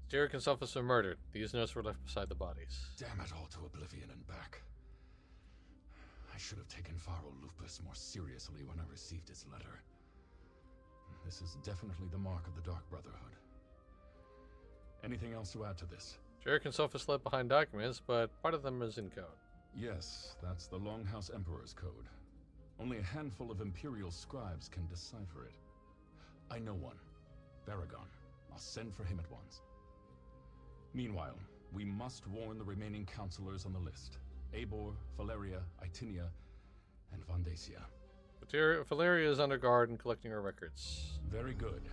Jirik and Sophus were murdered. These notes were left beside the bodies. Damn it all to oblivion and back. I should have taken Faro Lupus more seriously when I received his letter. This is definitely the mark of the Dark Brotherhood. Anything else to add to this? Jirik and Sophus left behind documents, but part of them is in code. Yes, that's the Longhouse Emperor's code. Only a handful of Imperial scribes can decipher it. I know one. Baragon. I'll send for him at once. Meanwhile, we must warn the remaining counselors on the list. Eivor, Valeria, Itinia, and Vandacia. Valeria is under guard and collecting her records. Very good.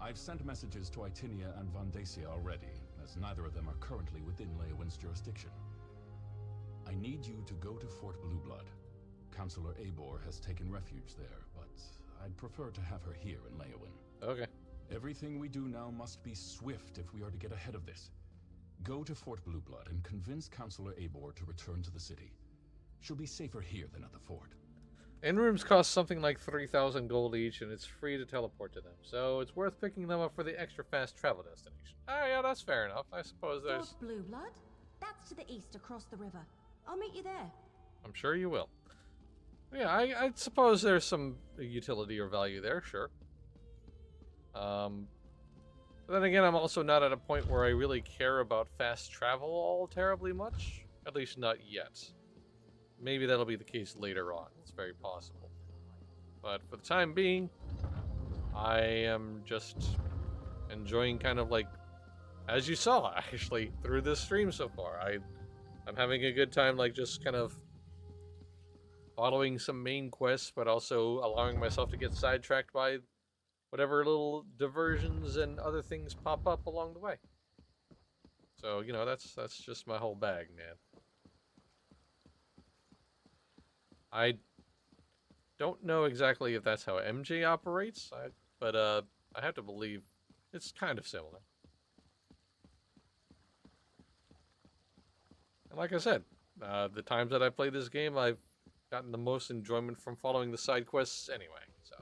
I've sent messages to Itinia and Vandacia already, as neither of them are currently within Leowin's jurisdiction. I need you to go to Fort Blueblood. Counselor Eivor has taken refuge there, but I'd prefer to have her here in Leyawiin. Okay. Everything we do now must be swift if we are to get ahead of this. Go to Fort Blueblood and convince Counselor Eivor to return to the city. She'll be safer here than at the fort. In rooms cost something like 3,000 gold each, and it's free to teleport to them, so it's worth picking them up for the extra fast travel destination. Oh yeah, that's fair enough. I suppose there's... Fort Blueblood? That's to the east across the river. I'll meet you there. I'm sure you will. Yeah, I suppose there's some utility or value there, sure. But then again, I'm also not at a point where I really care about fast travel all terribly much. At least not yet. Maybe that'll be the case later on. It's very possible. But for the time being, I am just enjoying kind of like, as you saw actually through this stream so far, I'm having a good time like just kind of following some main quests, but also allowing myself to get sidetracked by whatever little diversions and other things pop up along the way. So, you know, that's just my whole bag, man. I don't know exactly if that's how MJ operates, but I have to believe it's kind of similar. And like I said, the times that I play this game, I've gotten the most enjoyment from following the side quests anyway, so.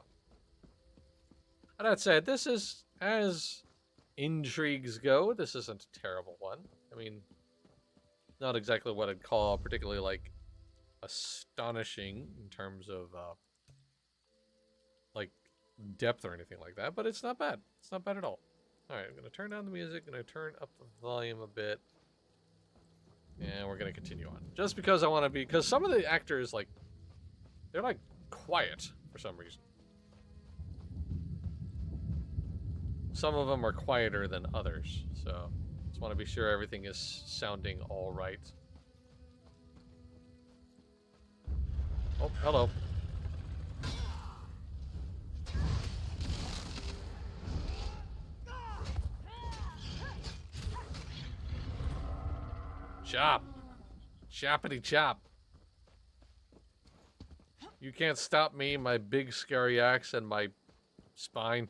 And that said, this is, as intrigues go, this isn't a terrible one. I mean, not exactly what I'd call particularly, like, astonishing in terms of, like, depth or anything like that, but it's not bad. It's not bad at all. Alright, I'm going to turn down the music, I'm going to turn up the volume a bit, and we're going to continue on. Just because I want to be, because some of the actors, like, they're, like, quiet for some reason. Some of them are quieter than others, so just want to be sure everything is sounding all right. Oh, hello. Chop. Choppity chop. You can't stop me, my big scary axe and my spine.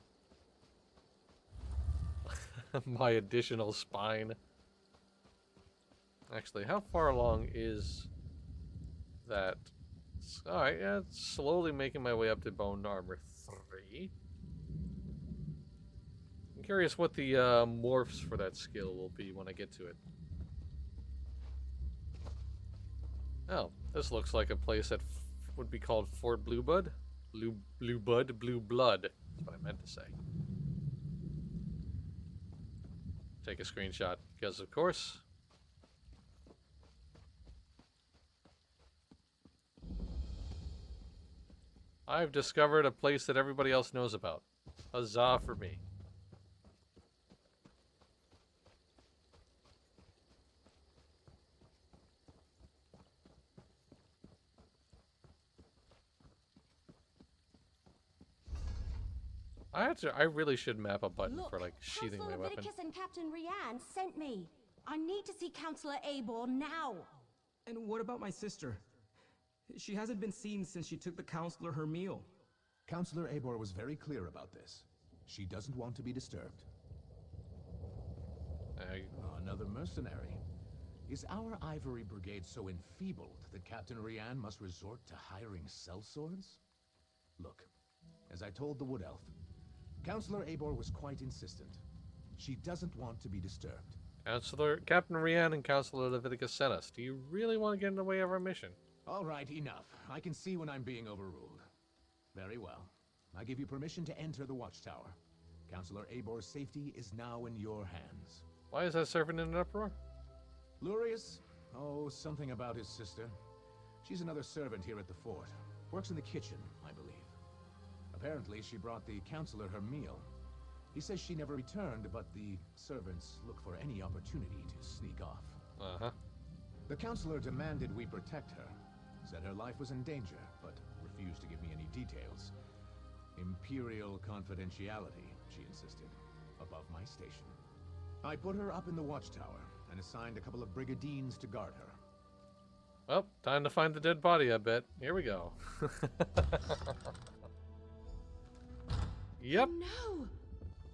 My additional spine. Actually, how far along is that? Alright, yeah, it's slowly making my way up to Bone Armor 3. I'm curious what the morphs for that skill will be when I get to it. Oh, this looks like a place that would be called Fort Blueblood. Blue Blood. That's what I meant to say. Take a screenshot, because of course. I've discovered a place that everybody else knows about. Huzzah for me. I really should map a button for like sheathing my weapon. Leviticus and Captain Rianne sent me. I need to see Counselor Eivor now. And what about my sister? She hasn't been seen since she took the counselor her meal. Counselor Eivor was very clear about this. She doesn't want to be disturbed. Another mercenary. Is our Ivory Brigade so enfeebled that Captain Rianne must resort to hiring sellswords? Look, as I told the Wood Elf, Counselor Eivor was quite insistent. She doesn't want to be disturbed. Captain Rianne and Counselor Leviticus sent us. Do you really want to get in the way of our mission? All right, enough. I can see when I'm being overruled. Very well. I give you permission to enter the Watchtower. Counselor Eivor's safety is now in your hands. Why is that servant in an uproar? Lurius? Oh, something about his sister. She's another servant here at the fort. Works in the kitchen, I believe. Apparently, she brought the counselor her meal. He says she never returned, but the servants look for any opportunity to sneak off. Uh-huh. The counselor demanded we protect her. Said her life was in danger, but refused to give me any details. Imperial confidentiality, she insisted, above my station. I put her up in the Watchtower and assigned a couple of brigandines to guard her. Well, time to find the dead body, I bet. Here we go. Yep. Oh no!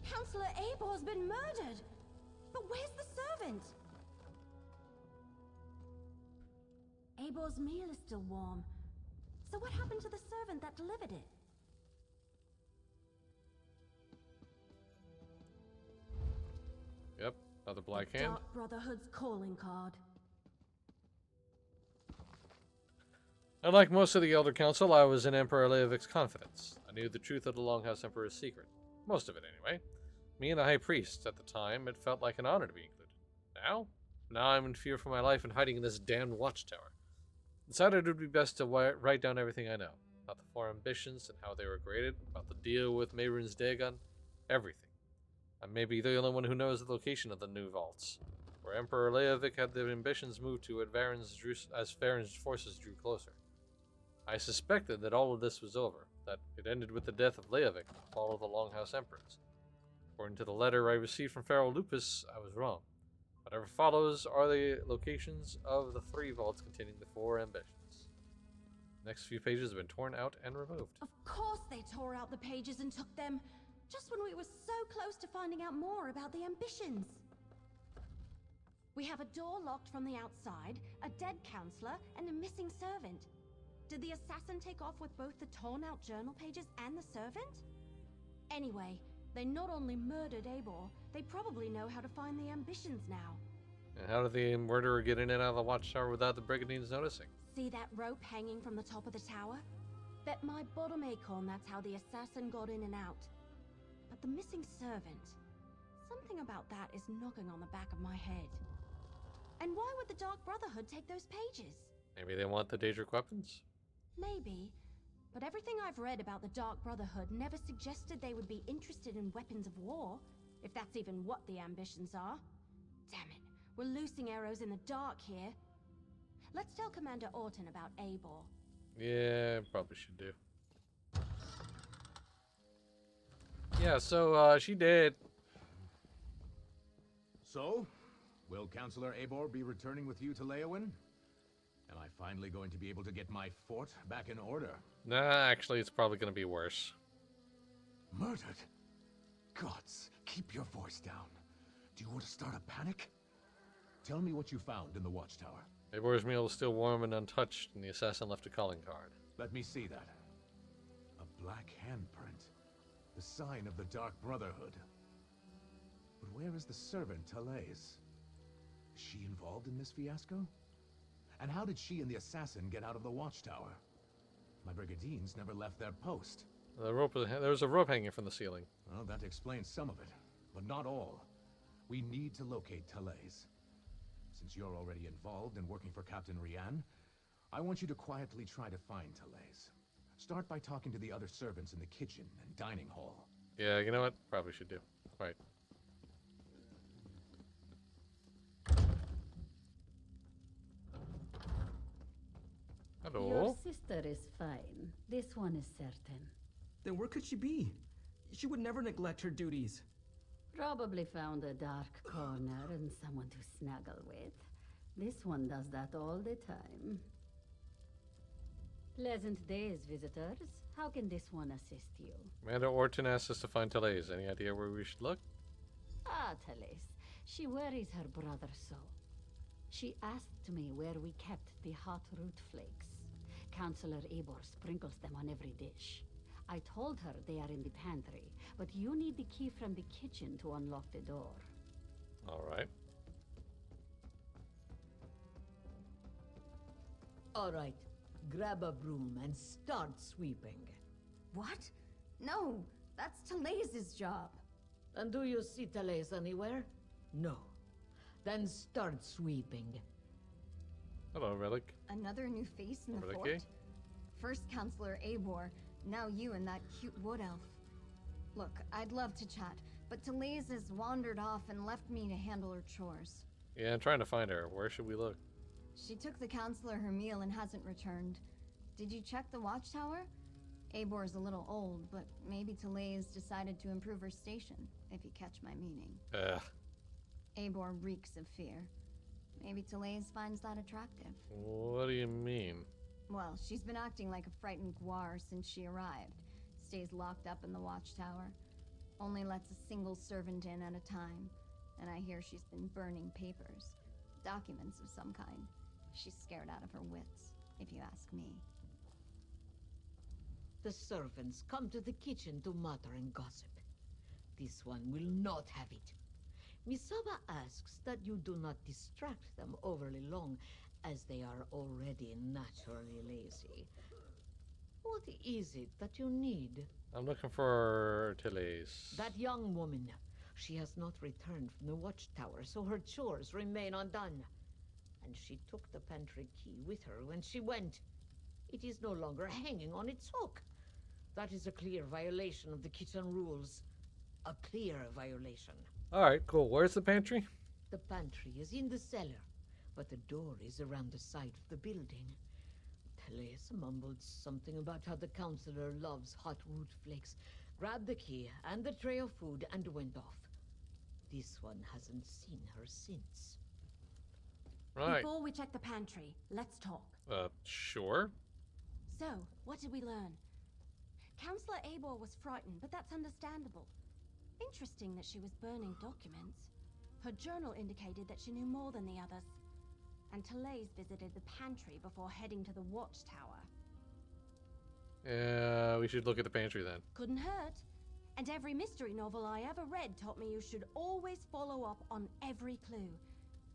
Councillor Abor's been murdered! But where's the servant? Abor's meal is still warm. So what happened to the servant that delivered it? Yep, another black The hand. Dark Brotherhood's calling card. Unlike most of the Elder Council, I was in Emperor Leovic's confidence. I knew the truth of the Longhouse Emperor's secret. Most of it, anyway. Me and the High Priest, at the time, it felt like an honor to be included. Now? Now I'm in fear for my life and hiding in this damned watchtower. Decided it would be best to write down everything I know. About the four ambitions and how they were created, about the deal with Mehrunes Dagon, everything. I may be the only one who knows the location of the new vaults, where Emperor Leovic had the ambitions moved to as Farron's forces drew closer. I suspected that all of this was over, that it ended with the death of Leovic and the fall of the Longhouse Emperors. According to the letter I received from Pharaoh Lupus, I was wrong. Whatever follows are the locations of the three vaults containing the four ambitions. The next few pages have been torn out and removed. Of course they tore out the pages and took them, just when we were so close to finding out more about the ambitions. We have a door locked from the outside, a dead counselor, and a missing servant. Did the assassin take off with both the torn out journal pages and the servant? Anyway, they not only murdered Abor, they probably know how to find the ambitions now. And how did the murderer get in and out of the watchtower without the brigadines noticing? See that rope hanging from the top of the tower? Bet my bottom acorn that's how the assassin got in and out. But the missing servant, something about that is knocking on the back of my head. And why would the Dark Brotherhood take those pages? Maybe they want the Daedric weapons? Maybe. But everything I've read about the Dark Brotherhood never suggested they would be interested in weapons of war, if that's even what the ambitions are. Damn it, we're loosing arrows in the dark here. Let's tell Commander Orton about Abor. Yeah, probably should do. Yeah, so, she did. So, will Councillor Abor be returning with you to Leowyn? Am I finally going to be able to get my fort back in order? Nah, actually, it's probably going to be worse. Murdered? Gods, keep your voice down. Do you want to start a panic? Tell me what you found in the watchtower. Abor's meal was still warm and untouched, and the assassin left a calling card. Let me see that. A black handprint. The sign of the Dark Brotherhood. But where is the servant, Talais? Is she involved in this fiasco? And how did she and the assassin get out of the watchtower? My brigadines never left their post. There was a rope hanging from the ceiling. Well, that explains some of it, but not all. We need to locate Talais. Since you're already involved in working for Captain Rian, I want you to quietly try to find Talais. Start by talking to the other servants in the kitchen and dining hall. Yeah, you know what? Probably should do. Right. Hello? Your sister is fine. This one is certain. Then where could she be? She would never neglect her duties. Probably found a dark corner and someone to snuggle with. This one does that all the time. Pleasant days, visitors. How can this one assist you? Commander Orton asked us to find Talais. Any idea where we should look? Ah, Talais. She worries her brother so. She asked me where we kept the hot root flakes. Councillor Abor sprinkles them on every dish. I told her they are in the pantry, but you need the key from the kitchen to unlock the door. All right. All right, grab a broom and start sweeping. What? No, that's Talais's job. And do you see Talais anywhere? No. Then start sweeping. Hello, Relic. Another new face in the Relic. fort? First Councillor Abor, now you and that cute wood elf. Look, I'd love to chat, but Talais has wandered off and left me to handle her chores. Yeah, I'm trying to find her. Where should we look? She took the Councillor her meal and hasn't returned. Did you check the watchtower? Abor's a little old, but maybe Talais decided to improve her station, if you catch my meaning. Ugh. Abor reeks of fear. Maybe Therese finds that attractive. What do you mean? Well, she's been acting like a frightened guar since she arrived. Stays locked up in the watchtower. Only lets a single servant in at a time. And I hear she's been burning papers. Documents of some kind. She's scared out of her wits, if you ask me. The servants come to the kitchen to mutter and gossip. This one will not have it. Misaba asks that you do not distract them overly long, as they are already naturally lazy. What is it that you need? I'm looking for Therese. That young woman. She has not returned from the watchtower, so her chores remain undone. And she took the pantry key with her when she went. It is no longer hanging on its hook. That is a clear violation of the kitchen rules. A clear violation. Alright, cool. Where's the pantry? The pantry is in the cellar, but the door is around the side of the building. Therese mumbled something about how the counselor loves hot root flakes, grabbed the key and the tray of food and went off. This one hasn't seen her since. Right. Before we check the pantry, let's talk. Sure. So, what did we learn? Counselor Eibor was frightened, but that's understandable. Interesting that she was burning documents. Her journal indicated that she knew more than the others. And Therese visited the pantry before heading to the watchtower. Yeah, we should look at the pantry then. Couldn't hurt. And every mystery novel I ever read taught me you should always follow up on every clue,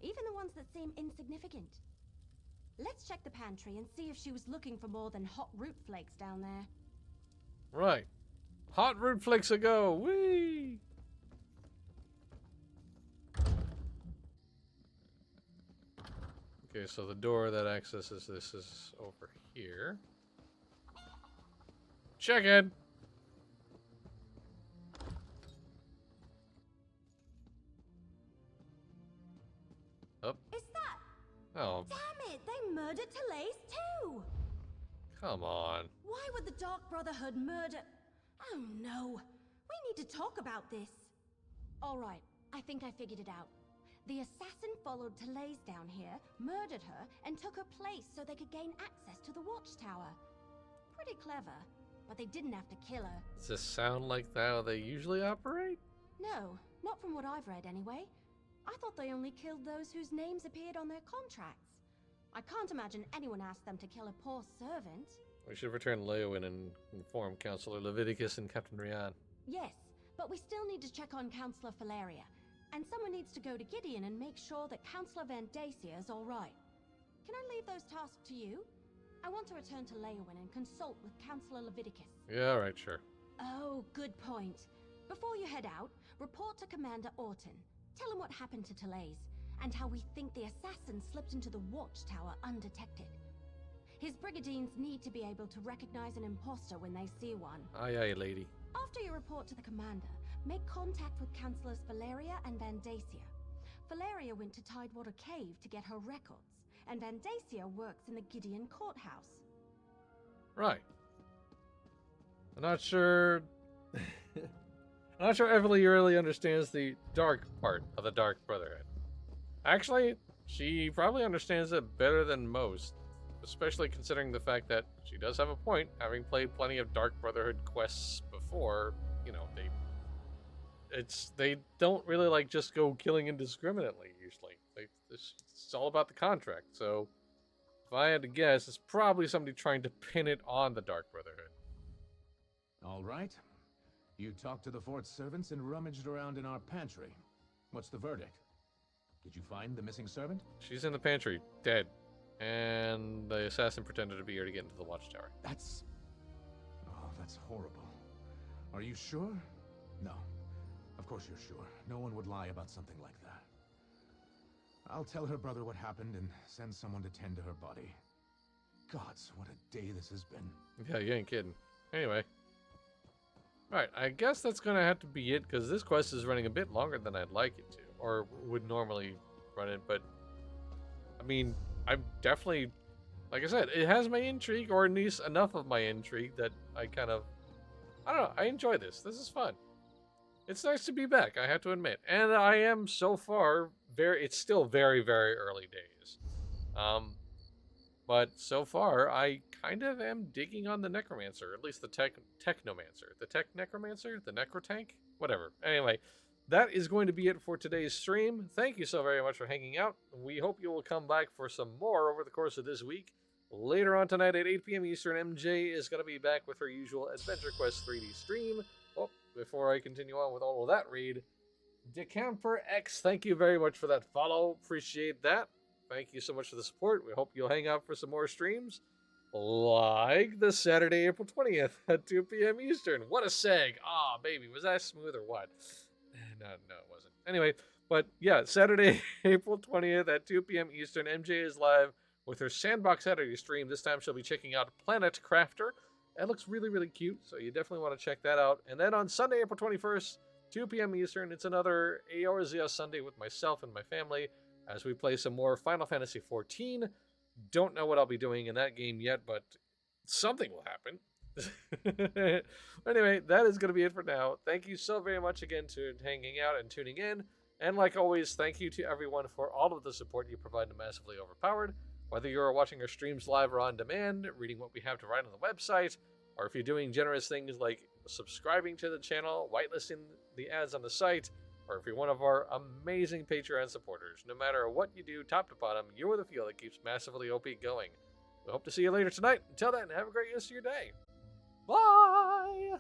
even the ones that seem insignificant. Let's check the pantry and see if she was looking for more than hot root flakes down there. Right. Hot root flakes a go. Whee! Okay, so the door that accesses this is over here. Check it. Up. Is that? Oh, Damn it! They murdered Therese too! come on. Why would the Dark Brotherhood murder... Oh no! We need to talk about this. Alright, I think I figured it out. The assassin followed Therese down here, murdered her, and took her place so they could gain access to the watchtower. Pretty clever, but they didn't have to kill her. Does this sound like how they usually operate? No, not from what I've read anyway. I thought they only killed those whose names appeared on their contracts. I can't imagine anyone asked them to kill a poor servant. We should return Leowin and inform Counselor Leviticus and Captain Ryan. Yes, but we still need to check on Counselor Valeria. And someone needs to go to Gideon and make sure that Counselor Vandacia is alright. Can I leave those tasks to you? I want to return to Leowin and consult with Counselor Leviticus. Yeah, alright, sure. Oh, good point. Before you head out, report to Commander Orton. Tell him what happened to Therese, and how we think the assassin slipped into the watchtower undetected. His brigadines need to be able to recognize an imposter when they see one. Aye, aye, lady. After you report to the commander, make contact with Councillors Valeria and Vandacia. Valeria went to Tidewater Cave to get her records, and Vandacia works in the Gideon Courthouse. Right. I'm not sure... I'm not sure Everly really understands the dark part of the Dark Brotherhood. Actually, she probably understands it better than most, especially considering the fact that she does have a point, having played plenty of Dark Brotherhood quests before. You know, they don't really like just go killing indiscriminately usually. It's all about the contract. So if I had to guess, it's probably somebody trying to pin it on the Dark Brotherhood. All right. You talked to the fort's servants and rummaged around in our pantry. What's the verdict? Did you find the missing servant? She's in the pantry, dead. And the assassin pretended to be here to get into the watchtower. That's horrible. Are you sure? No. Of course you're sure. No one would lie about something like that. I'll tell her brother what happened and send someone to tend to her body. Gods, what a day this has been. Yeah, you ain't kidding. Anyway. Alright, I guess that's gonna have to be it, because this quest is running a bit longer than I'd like it to. Or would normally run it, but... I mean, I'm definitely... Like I said, it has my intrigue, or at least enough of my intrigue that I kind of... I don't know, I enjoy this. This is fun. It's nice to be back, I have to admit. And I am, so far, it's still very, very early days. But so far, I kind of am digging on the Necromancer, at least the Technomancer. The Tech Necromancer? The Necrotank? Whatever. Anyway, that is going to be it for today's stream. Thank you so very much for hanging out. We hope you will come back for some more over the course of this week. Later on tonight at 8 p.m. Eastern, MJ is going to be back with her usual Adventure Quest 3D stream. Oh, before I continue on with all of that read, Decamper X, thank you very much for that follow. Appreciate that. Thank you so much for the support. We hope you'll hang out for some more streams. Like the Saturday, April 20th at 2 p.m. Eastern. What a seg. Ah, baby. Was that smooth or what? No, it wasn't. Anyway, but yeah, Saturday, April 20th at 2 p.m. Eastern. MJ is live with her Sandbox Saturday stream. This time she'll be checking out Planet Crafter. It looks really, really cute, so you definitely want to check that out. And then on Sunday, April 21st, 2 p.m. Eastern, it's another ARZS Sunday with myself and my family as we play some more Final Fantasy XIV. Don't know what I'll be doing in that game yet, but something will happen. Anyway, that is going to be it for now. Thank you so very much again to hanging out and tuning in. And like always, thank you to everyone for all of the support you provide to Massively Overpowered. Whether you're watching our streams live or on demand, reading what we have to write on the website, or if you're doing generous things like subscribing to the channel, whitelisting the ads on the site, or if you're one of our amazing Patreon supporters. No matter what you do, top to bottom, you're the fuel that keeps Massively OP going. We hope to see you later tonight. Until then, have a great rest of your day. Bye!